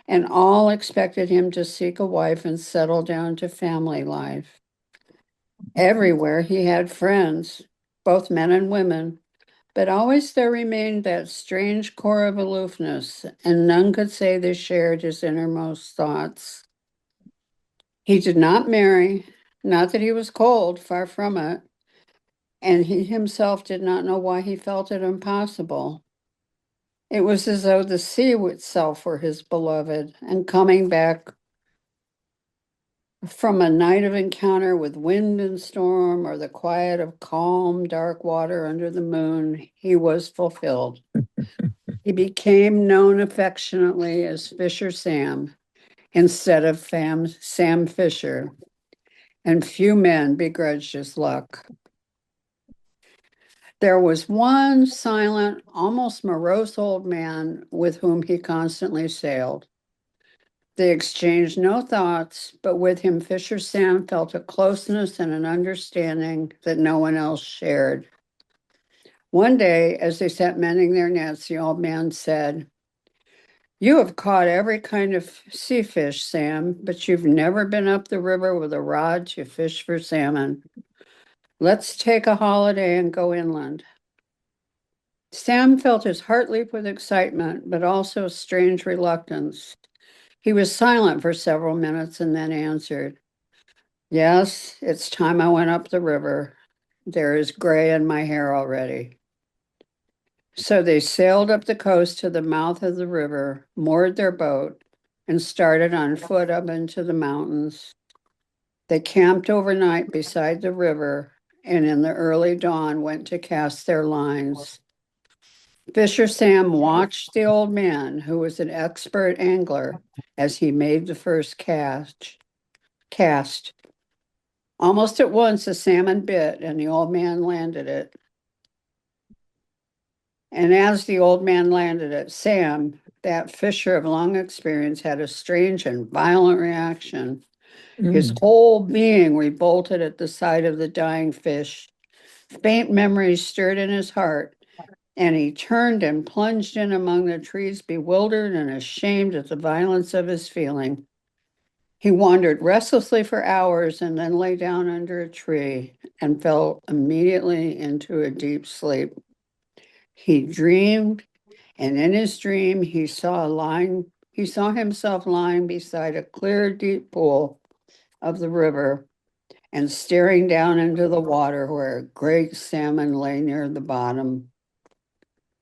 Speaker 10: and all expected him to seek a wife and settle down to family life. Everywhere he had friends, both men and women, but always there remained that strange core of aloofness, and none could say they shared his innermost thoughts. He did not marry, not that he was cold, far from it, and he himself did not know why he felt it impossible. It was as though the sea itself were his beloved, and coming back From a night of encounter with wind and storm or the quiet of calm, dark water under the moon, he was fulfilled. He became known affectionately as Fisher Sam instead of Sam Fisher, and few men begrudged his luck. There was one silent, almost morose old man with whom he constantly sailed. They exchanged no thoughts, but with him, Fisher Sam felt a closeness and an understanding that no one else shared. One day, as they sat mending their nets, the old man said, "You have caught every kind of sea fish, Sam, but you've never been up the river with a rod to fish for salmon. Let's take a holiday and go inland." Sam felt his heart leap with excitement, but also strange reluctance. He was silent for several minutes and then answered, "Yes, it's time I went up the river. There is gray in my hair already." So they sailed up the coast to the mouth of the river, moored their boat, and started on foot up into the mountains. They camped overnight beside the river and in the early dawn went to cast their lines. Fisher Sam watched the old man, who was an expert angler, as he made the first cast. Almost at once, a salmon bit, and the old man landed it. And as the old man landed it, Sam, that fisher of long experience, had a strange and violent reaction. His whole being revolted at the sight of the dying fish. Faint memories stirred in his heart, and he turned and plunged in among the trees, bewildered and ashamed at the violence of his feeling. He wandered restlessly for hours and then lay down under a tree and fell immediately into a deep sleep. He dreamed, and in his dream he saw himself lying beside a clear, deep pool of the river and staring down into the water where a great salmon lay near the bottom.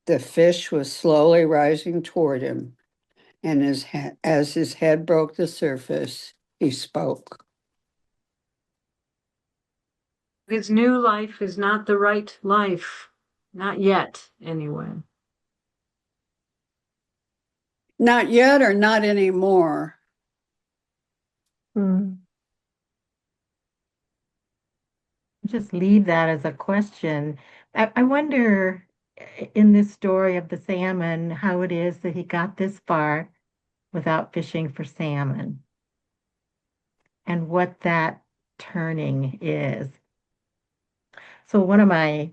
Speaker 10: The fish was slowly rising toward him, and as his head broke the surface, he spoke.
Speaker 7: His new life is not the right life. Not yet, anyway.
Speaker 10: Not yet or not anymore?
Speaker 1: Just leave that as a question. I wonder in this story of the salmon how it is that he got this far without fishing for salmon and what that turning is. So one of my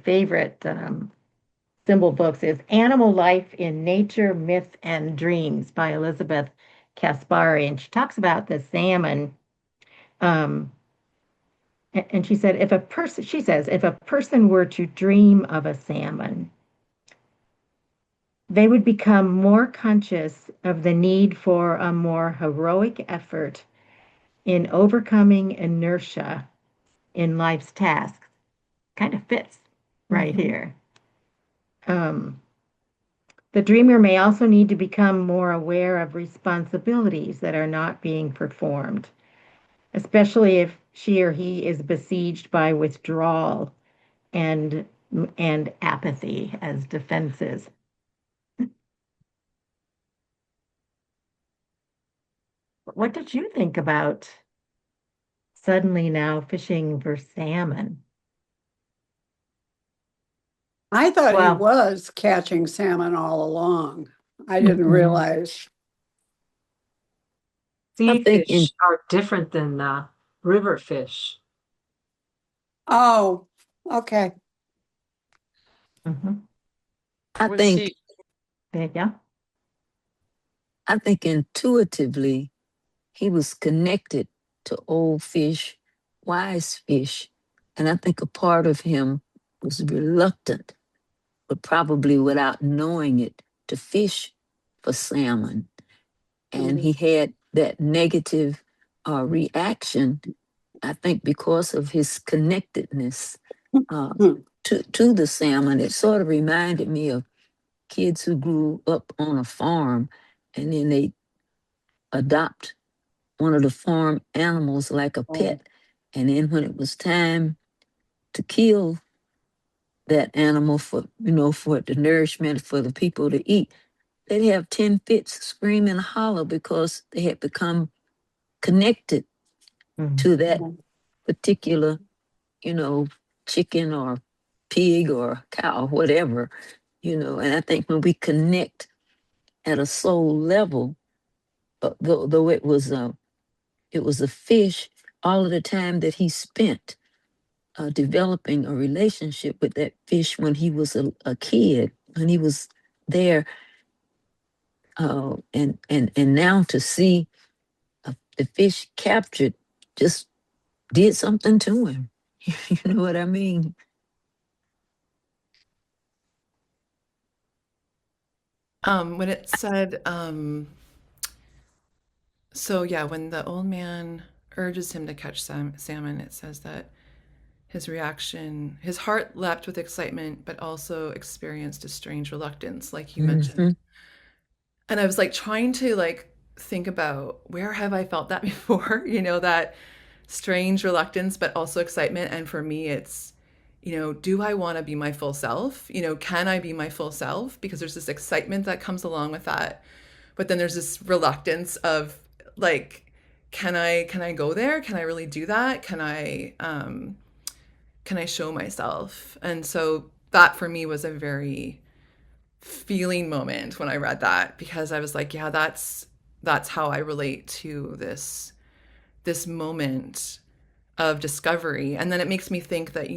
Speaker 1: favorite symbol books is Animal Life in Nature, Myth, and Dreams by Elizabeth Caspari. And she talks about the salmon. And she said, she says, if a person were to dream of a salmon, they would become more conscious of the need for a more heroic effort in overcoming inertia in life's tasks. Kind of fits right here. The dreamer may also need to become more aware of responsibilities that are not being performed, especially if she or he is besieged by withdrawal and and apathy as defenses. What did you think about suddenly now fishing for salmon?
Speaker 10: I thought he
Speaker 1: Well,
Speaker 10: was catching salmon all along. I didn't realize.
Speaker 7: Sea
Speaker 11: think in
Speaker 7: fish are different than river fish.
Speaker 10: Oh, okay.
Speaker 11: I
Speaker 3: Was
Speaker 11: think
Speaker 3: he?
Speaker 1: there you go.
Speaker 11: I think intuitively he was connected to old fish, wise fish, and I think a part of him was reluctant, but probably without knowing it, to fish for salmon. And he had that negative reaction, I think, because of his connectedness uh, to the salmon. It sort of reminded me of kids who grew up on a farm and then they adopt one of the farm animals like a pet. And then when it was time to kill that animal for, for the nourishment for the people to eat, they'd have 10 fits, scream and holler because they had become connected to that particular, you know, chicken or pig or cow, whatever, and I think when we connect at a soul level, though it was a fish, all of the time that he spent developing a relationship with that fish when he was a kid, when he was there, and now to see the fish captured just did something to him. You know what I mean?
Speaker 6: When it said, so yeah, when the old man urges him to catch salmon, it says that his heart leapt with excitement, but also experienced a strange reluctance, like you
Speaker 11: Mm-hmm.
Speaker 6: mentioned. And I was like trying to like think about where have I felt that before, that strange reluctance, but also excitement. And for me, it's, do I want to be my full self? Can I be my full self? Because there's this excitement that comes along with that. But then there's this reluctance of like, can I go there? Can I really do that? Can I show myself? And so that for me was a very feeling moment when I read that, because I was like, yeah, that's how I relate to this moment of discovery. And then it makes me think that,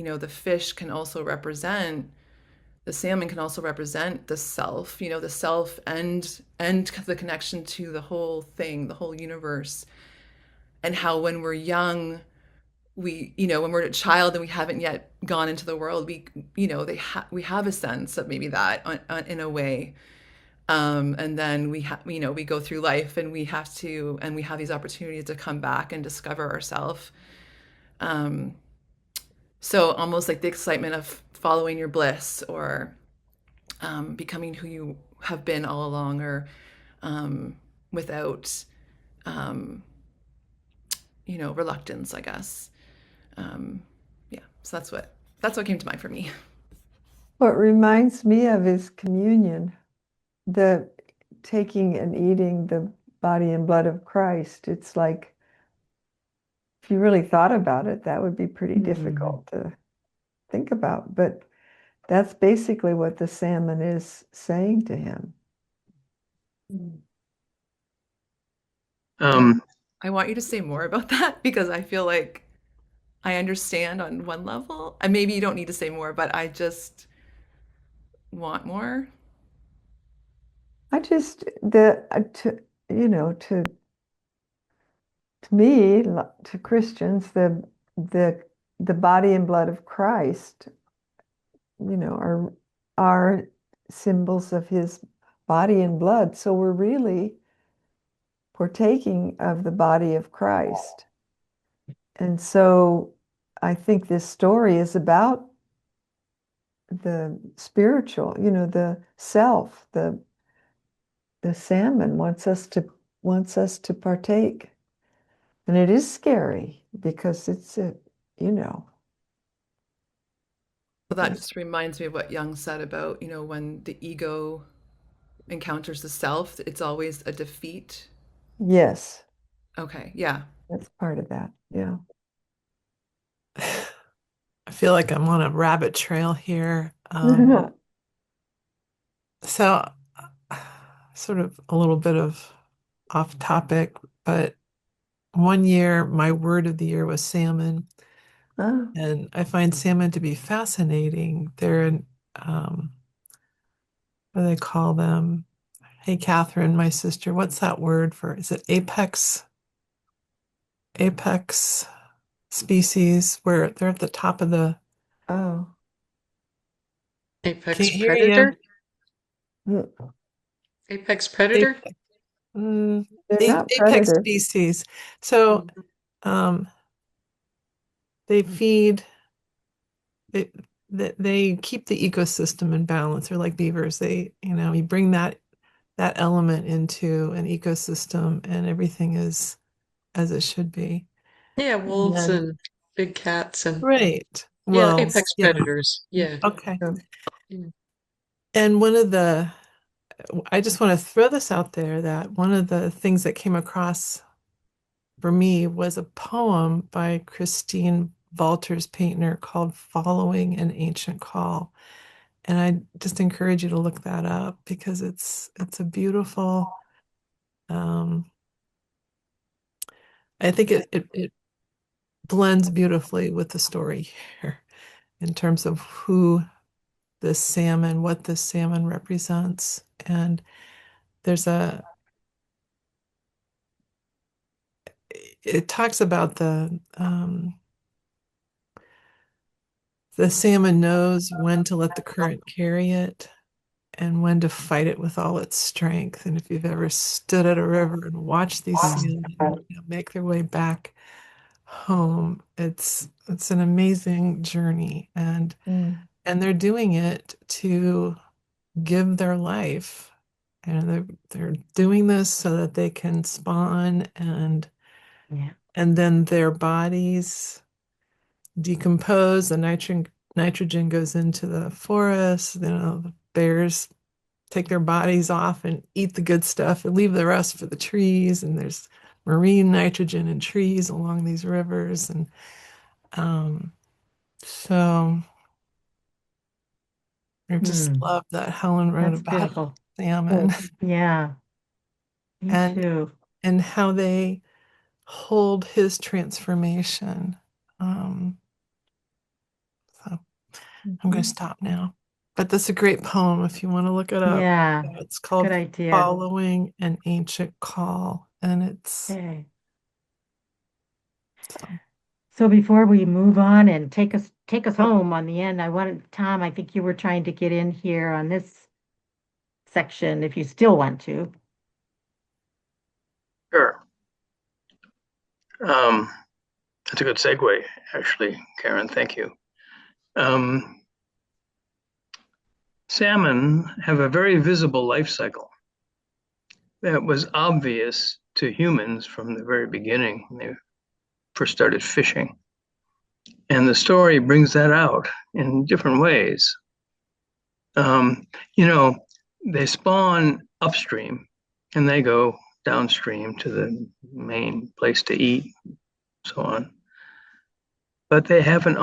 Speaker 6: the salmon can also represent the self, the self and the connection to the whole thing, the whole universe. And how when we're young, when we're a child and we haven't yet gone into the world, we have a sense of maybe that in a way. And then we go through life and we have these opportunities to come back and discover ourselves. Um, so almost like the excitement of following your bliss, or becoming who you have been all along, or without, um, reluctance, I guess. Yeah, so that's what came to mind for me.
Speaker 5: What reminds me of is communion, the taking and eating the body and blood of Christ. It's like, if you really thought about it, that would be pretty difficult to think about. But that's basically what the salmon is saying to him.
Speaker 6: I want you to say more about that, because I feel like I understand on one level, and maybe you don't need to say more, but I just want more.
Speaker 5: I just the to to me, to Christians, the the body and blood of Christ, are symbols of his body and blood. So we're really partaking of the body of Christ. And so I think this story is about the spiritual, the self, the salmon wants us to partake. And it is scary because it's a, you know,
Speaker 6: So that just reminds me of what Jung said about, when the ego encounters the self, it's always a defeat.
Speaker 5: yes,
Speaker 6: Okay, yeah.
Speaker 5: that's part of that. Yeah.
Speaker 2: I feel like I'm on a rabbit trail here. So, sort of a little bit of off topic, but one year my word of the year was salmon,
Speaker 5: Ah,
Speaker 2: and I find salmon to be fascinating. Um, what do they call them? Hey, Catherine, my sister, what's that word for? Is it apex species where they're at the top of the,
Speaker 5: oh.
Speaker 3: Apex
Speaker 2: can't hear you.
Speaker 3: predator?
Speaker 5: Mm,
Speaker 3: Apex predator?
Speaker 2: Mm,
Speaker 5: they're not
Speaker 2: apex
Speaker 5: predators.
Speaker 2: species. So um, they feed, they, they keep the ecosystem in balance. They're like beavers. You bring that element into an ecosystem and everything is as it should be.
Speaker 3: Yeah, wolves
Speaker 2: And
Speaker 3: and big cats and
Speaker 2: right.
Speaker 3: yeah,
Speaker 2: Well,
Speaker 3: apex
Speaker 2: yeah.
Speaker 3: predators. Yeah.
Speaker 2: Okay.
Speaker 3: Yeah.
Speaker 2: And I just want to throw this out there that one of the things that came across for me was a poem by Christine Walters Paintner called Following an Ancient Call. And I just encourage you to look that up because it's a beautiful um, I think it blends beautifully with the story here in terms of what this salmon represents. And there's it talks about the salmon knows when to let the current carry it and when to fight it with all its strength. And if you've ever stood at a river and watched these salmon, make their way back home, it's an amazing journey, and they're doing it to give their life, and they're doing this so that they can spawn, and then their bodies decompose, the nitrogen goes into the forest, the bears take their bodies off and eat the good stuff and leave the rest for the trees, and there's marine nitrogen in trees along these rivers. And so I just love that Helen wrote
Speaker 1: That's
Speaker 2: about
Speaker 1: beautiful.
Speaker 2: salmon.
Speaker 1: Yeah, me
Speaker 2: and
Speaker 1: too.
Speaker 2: and how they hold his transformation. So I'm going to stop now. But that's a great poem if you want to look it up.
Speaker 1: Yeah,
Speaker 2: It's called
Speaker 1: good idea.
Speaker 2: Following an Ancient Call. And it's
Speaker 1: Okay.
Speaker 2: so.
Speaker 1: So before we move on and take us home on the end, I wanted, Tom, I think you were trying to get in here on this section if you still want to.
Speaker 13: Sure. That's a good segue, actually, Karen. Thank you. Salmon have a very visible life cycle that was obvious to humans from the very beginning when they first started fishing. And the story brings that out in different ways. Um, you know, they spawn upstream and they go downstream to the main place to eat, so on. But they have an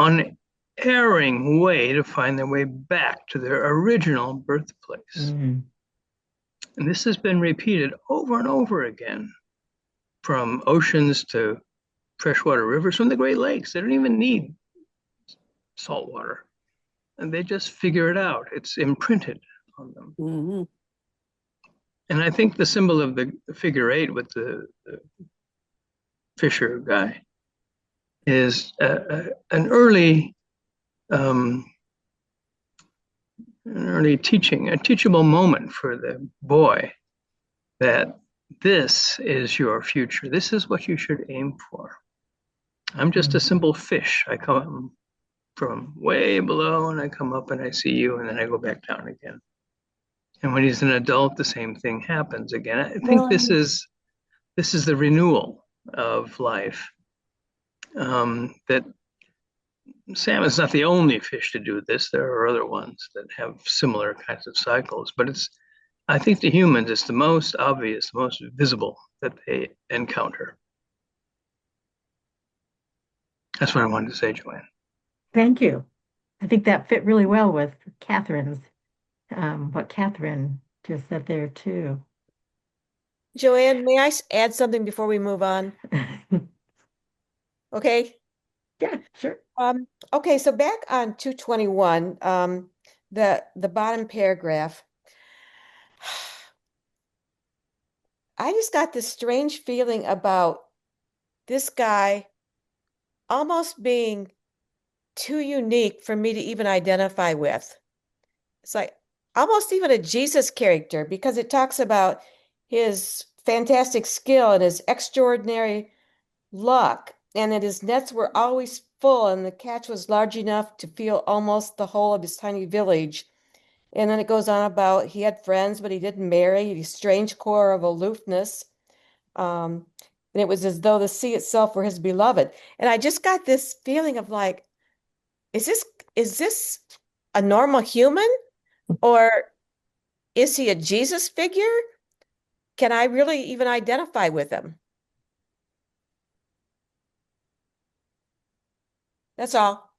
Speaker 13: unerring way to find their way back to their original birthplace. And this has been repeated over and over again, from oceans to freshwater rivers, from the Great Lakes. They don't even need salt water. And they just figure it out. It's imprinted on them.
Speaker 10: Mm-hmm.
Speaker 13: And I think the symbol of the figure eight with the Fisher guy is an early teaching, a teachable moment for the boy that this is your future. This is what you should aim for. I'm just a simple fish. I come from way below and I come up and I see you and then I go back down again. And when he's an adult, the same thing happens again. I think this is the renewal of life. That salmon's not the only fish to do this. There are other ones that have similar kinds of cycles, but I think to humans, it's the most obvious, the most visible that they encounter. That's what I wanted to say, Joanne.
Speaker 1: Thank you. I think that fit really well with what Catherine just said there too.
Speaker 12: Joanne, may I add something before we move on? Okay.
Speaker 1: Yeah, sure.
Speaker 12: Okay, so back on 221, the bottom paragraph, I just got this strange feeling about this guy almost being too unique for me to even identify with. It's like almost even a Jesus character because it talks about his fantastic skill and his extraordinary luck, and that his nets were always full and the catch was large enough to fill almost the whole of his tiny village. And then it goes on about he had friends, but he didn't marry, a strange core of aloofness. Um, And it was as though the sea itself were his beloved. And I just got this feeling of like, is this is this a normal human or is he a Jesus figure? Can I really even identify with him? That's all.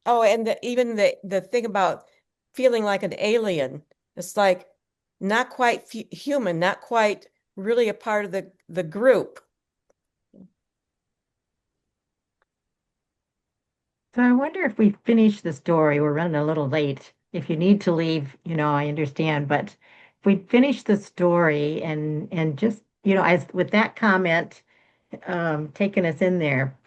Speaker 12: Oh, and even the thing about feeling like an alien, it's like not quite human, not quite really a part of the group.
Speaker 1: So I wonder if we finish the story. We're running a little late. If you need to leave, I understand. But if we finish the story and just, as with that comment, taking us in there.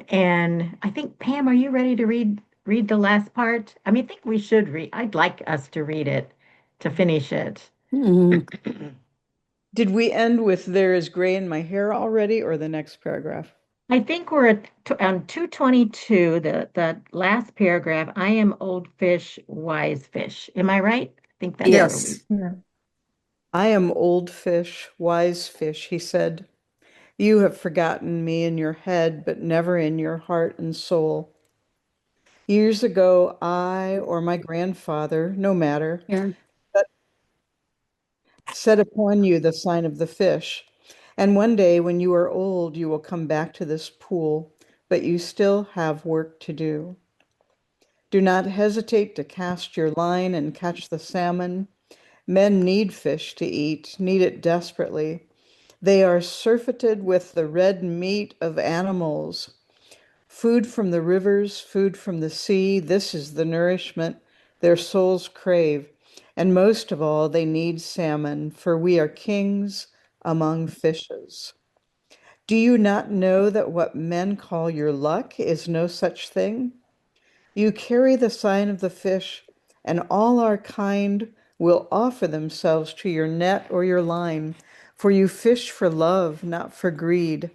Speaker 1: And I think, Pam, are you ready to read the last part? I mean, I think we should read. I'd like us to read it to finish it.
Speaker 9: Did we end with "There is gray in my hair" already, or the next paragraph?
Speaker 1: I think we're on 222, the last paragraph. I am old fish, wise fish. Am I right? I think that's where we.
Speaker 7: Yes.
Speaker 5: Yeah.
Speaker 9: "I am old fish, wise fish," he said. "You have forgotten me in your head, but never in your heart and soul. Years ago, I or my grandfather, no matter,
Speaker 7: Here.
Speaker 9: set upon you the sign of the fish. And one day when you are old, you will come back to this pool, but you still have work to do. Do not hesitate to cast your line and catch the salmon. Men need fish to eat, need it desperately. They are surfeited with the red meat of animals. Food from the rivers, food from the sea, this is the nourishment their souls crave. And most of all, they need salmon, for we are kings among fishes. Do you not know that what men call your luck is no such thing? You carry the sign of the fish, and all our kind will offer themselves to your net or your line, for you fish for love, not for greed.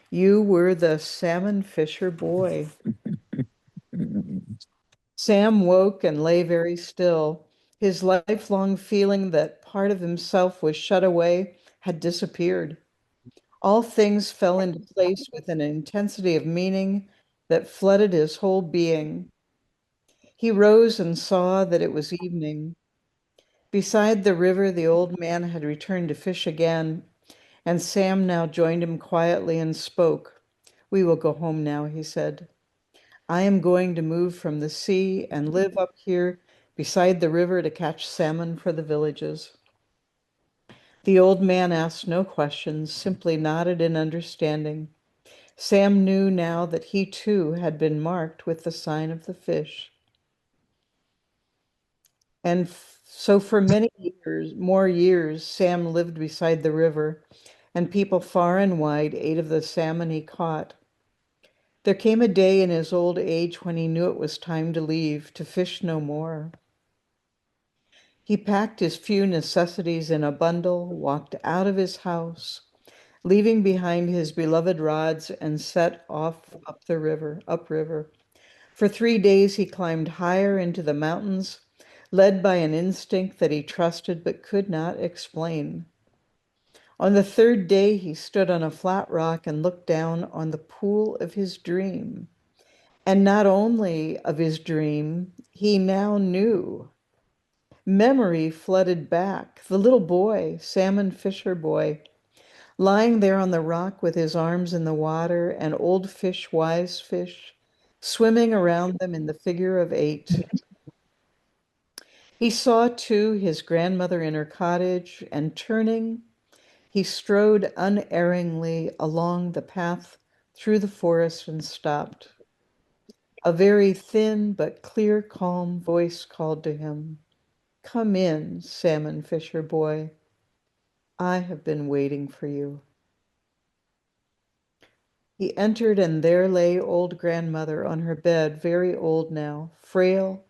Speaker 9: You were the Salmon Fisher Boy. Sam woke and lay very still. His lifelong feeling that part of himself was shut away had disappeared. All things fell into place with an intensity of meaning that flooded his whole being. He rose and saw that it was evening. Beside the river, the old man had returned to fish again, and Sam now joined him quietly and spoke. "We will go home now," he said. "I am going to move from the sea and live up here beside the river to catch salmon for the villages." The old man asked no questions, simply nodded in understanding. Sam knew now that he too had been marked with the sign of the fish. And so for many years, more years, Sam lived beside the river, and people far and wide ate of the salmon he caught. There came a day in his old age when he knew it was time to leave, to fish no more. He packed his few necessities in a bundle, walked out of his house, leaving behind his beloved rods, and set off upriver. For 3 days he climbed higher into the mountains, led by an instinct that he trusted but could not explain. On the third day, he stood on a flat rock and looked down on the pool of his dream. And not only of his dream, he now knew. Memory flooded back. The little boy, Salmon Fisher Boy, lying there on the rock with his arms in the water, and old fish, wise fish, swimming around them in the figure of 8. He saw too his grandmother in her cottage, and turning, he strode unerringly along the path through the forest and stopped. A very thin but clear, calm voice called to him, "Come in, Salmon Fisher Boy. I have been waiting for you." He entered, and there lay old grandmother on her bed, very old now, frail,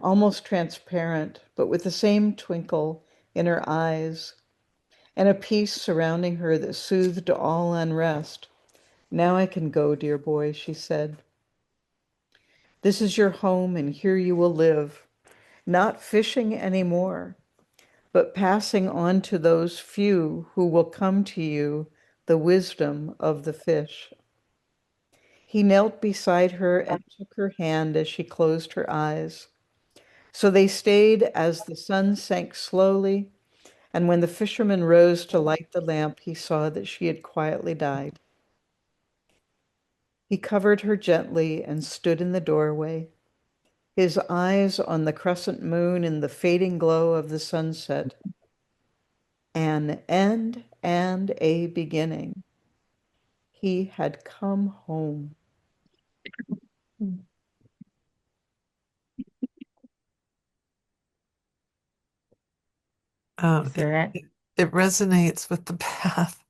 Speaker 9: almost transparent, but with the same twinkle in her eyes and a peace surrounding her that soothed all unrest. "Now I can go, dear boy," she said. This is your home, and here you will live, not fishing anymore, but passing on to those few who will come to you the wisdom of the fish. He knelt beside her and took her hand as she closed her eyes. So they stayed as the sun sank slowly, and when the fisherman rose to light the lamp, he saw that she had quietly died. He covered her gently and stood in the doorway, his eyes on the crescent moon in the fading glow of the sunset. An end and a beginning. He had come home.
Speaker 1: Is there a-
Speaker 2: It resonates with the path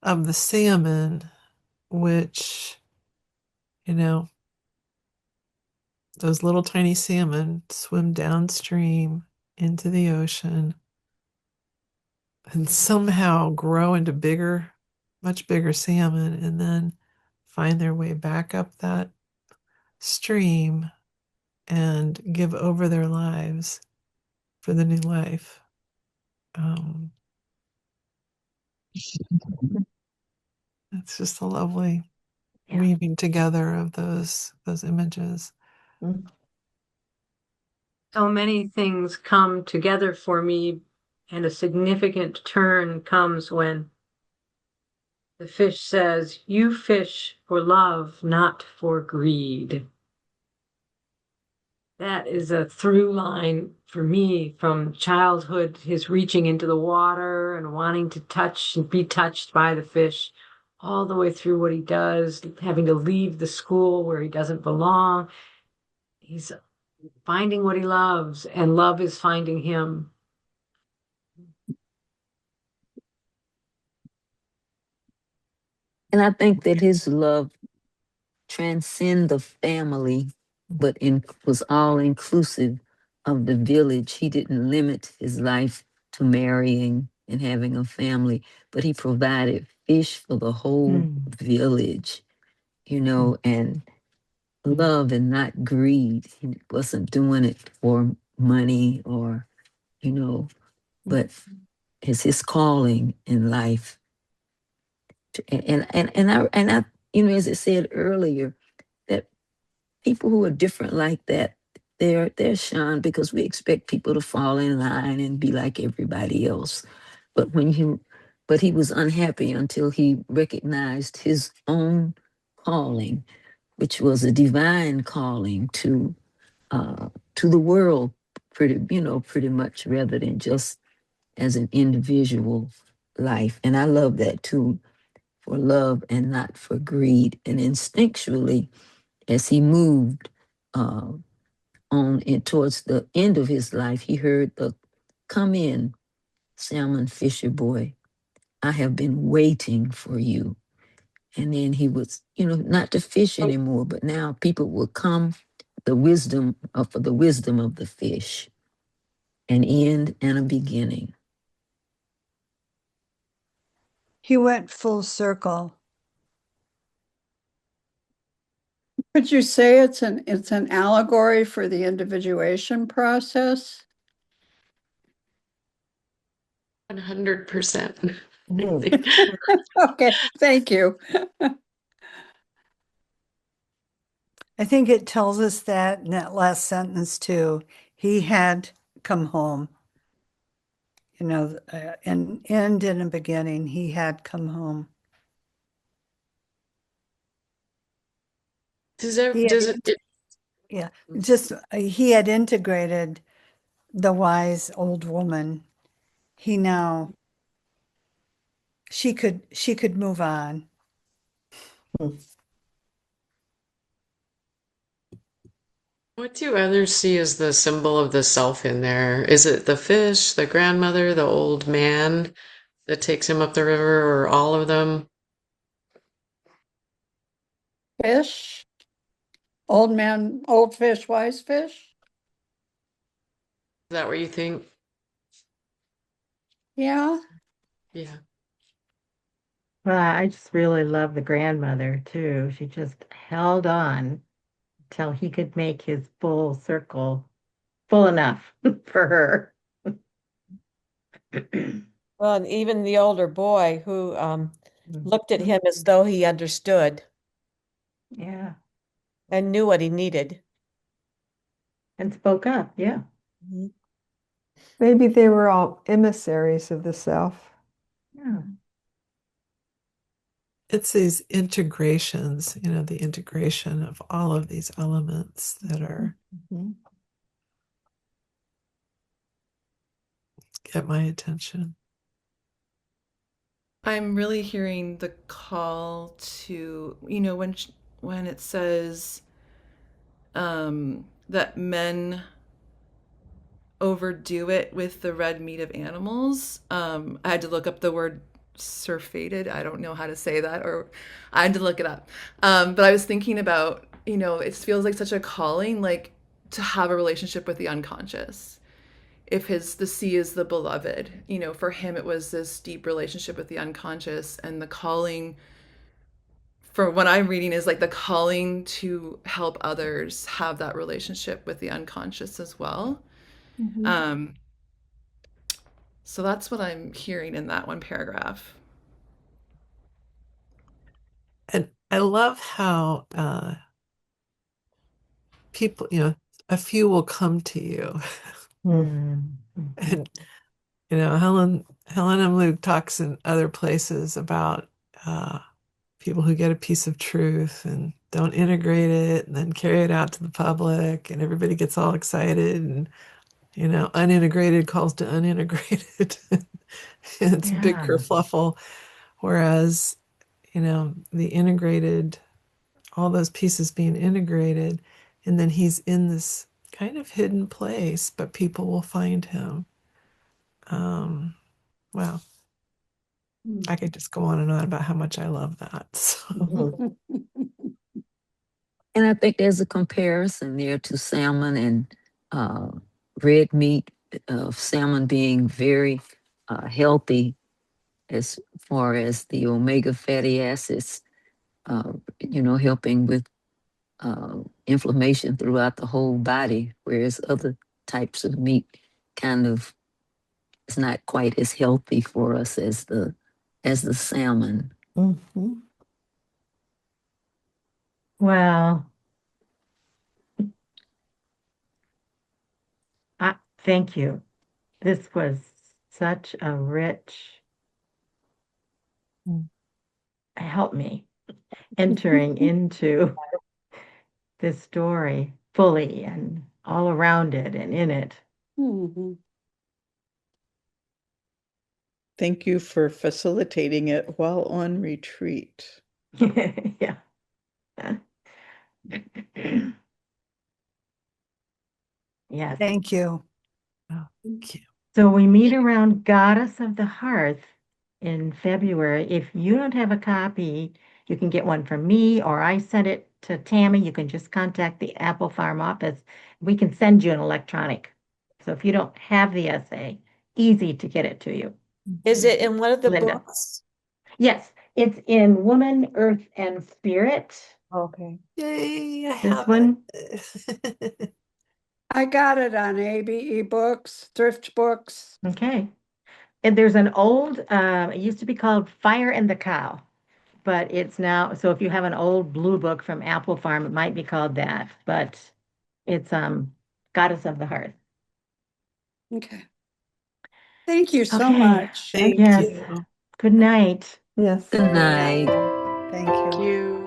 Speaker 2: of the salmon, which, you know, those little tiny salmon swim downstream into the ocean and somehow grow into bigger, much bigger salmon, and then find their way back up that stream and give over their lives for the new life. Um, it's just a lovely weaving together of those images.
Speaker 7: So many things come together for me, and a significant turn comes when the fish says, "You fish for love, not for greed." That is a through line for me from childhood, his reaching into the water and wanting to touch and be touched by the fish, all the way through what he does, having to leave the school where he doesn't belong. He's finding what he loves, and love is finding him.
Speaker 11: And I think that his love transcend the family, but was all inclusive of the village. He didn't limit his life to marrying and having a family, but he provided fish for the whole village, and love and not greed. He wasn't doing it for money or, but it's his calling in life. And I, as I said earlier, that people who are different like that, they're shunned because we expect people to fall in line and be like everybody else. But he was unhappy until he recognized his own calling, which was a divine calling to the world, pretty much, rather than just as an individual life. And I love that too, for love and not for greed. And instinctually, as he moved uh, on in towards the end of his life, he heard the "Come in, Salmon Fisher Boy. I have been waiting for you." And then he was, not to fish anymore, but now people will come for the wisdom of the fish, an end and a beginning.
Speaker 8: He went full circle.
Speaker 10: Would you say it's an allegory for the individuation process?
Speaker 3: 100%.
Speaker 10: Okay, thank you.
Speaker 8: I think it tells us that in that last sentence too. He had come home. An end and a beginning. He had come home.
Speaker 3: Does
Speaker 8: He had,
Speaker 3: it,
Speaker 8: yeah, just he had integrated the wise old woman. He now she could move on.
Speaker 3: what do others see as the symbol of the self in there? Is it the fish, the grandmother, the old man that takes him up the river, or all of them?
Speaker 10: Fish, old man, old fish, wise fish.
Speaker 3: Is that what you think?
Speaker 10: Yeah.
Speaker 3: Yeah.
Speaker 1: Well, I just really love the grandmother too. She just held on till he could make his full circle full enough for her.
Speaker 12: Well, and even the older boy who looked at him as though he understood
Speaker 1: Yeah.
Speaker 12: and knew what he needed.
Speaker 1: And spoke up. Yeah.
Speaker 5: Maybe they were all emissaries of the self.
Speaker 1: Yeah.
Speaker 2: It's these integrations, the integration of all of these elements that are get my attention.
Speaker 6: I'm really hearing the call to, when it says that men overdo it with the red meat of animals. I had to look up the word surfeited. I don't know how to say that, or I had to look it up. But I was thinking about, it feels like such a calling, like to have a relationship with the unconscious. If the sea is the beloved, for him it was this deep relationship with the unconscious, and the calling for what I'm reading is like the calling to help others have that relationship with the unconscious as well. So that's what I'm hearing in that one paragraph.
Speaker 2: And I love how people, a few will come to you. And Helen M. Luke talks in other places about people who get a piece of truth and don't integrate it and then carry it out to the public, and everybody gets all excited, and unintegrated calls to unintegrated. It's big kerfluffle. Whereas, the integrated, all those pieces being integrated, and then he's in this kind of hidden place, but people will find him. Well, I could just go on and on about how much I love that. So.
Speaker 11: And I think there's a comparison there to salmon and red meat of salmon being very healthy as far as the omega fatty acids, helping with inflammation throughout the whole body, whereas other types of meat kind of is not quite as healthy for us as the salmon.
Speaker 1: Well, thank you. This was such a rich help me entering into this story fully and all around it and in it.
Speaker 9: Thank you for facilitating it while on retreat.
Speaker 1: Yeah. Yes.
Speaker 8: Thank you.
Speaker 2: Oh, thank you.
Speaker 1: So we meet around Goddess of the Hearth in February. If you don't have a copy, you can get one from me, or I sent it to Tammy. You can just contact the Apple Farm office. We can send you an electronic. So if you don't have the essay, easy to get it to you.
Speaker 12: Is it in one of the
Speaker 1: Linda.
Speaker 12: books?
Speaker 1: Yes, it's in Woman, Earth, and Spirit.
Speaker 12: Okay.
Speaker 2: Yay, I
Speaker 1: This
Speaker 2: have
Speaker 1: one.
Speaker 2: it.
Speaker 10: I got it on ABE Books, Thrift Books.
Speaker 1: Okay. And there's an old, it used to be called Fire and the Cow, but it's now, so if you have an old blue book from Apple Farm, it might be called that, but it's Goddess of the Hearth.
Speaker 10: Okay. Thank you so
Speaker 1: Okay.
Speaker 10: much.
Speaker 2: Thank
Speaker 1: Yes.
Speaker 2: you.
Speaker 1: Good night.
Speaker 5: Yes.
Speaker 11: Good night.
Speaker 8: Thank you.
Speaker 3: Thank you.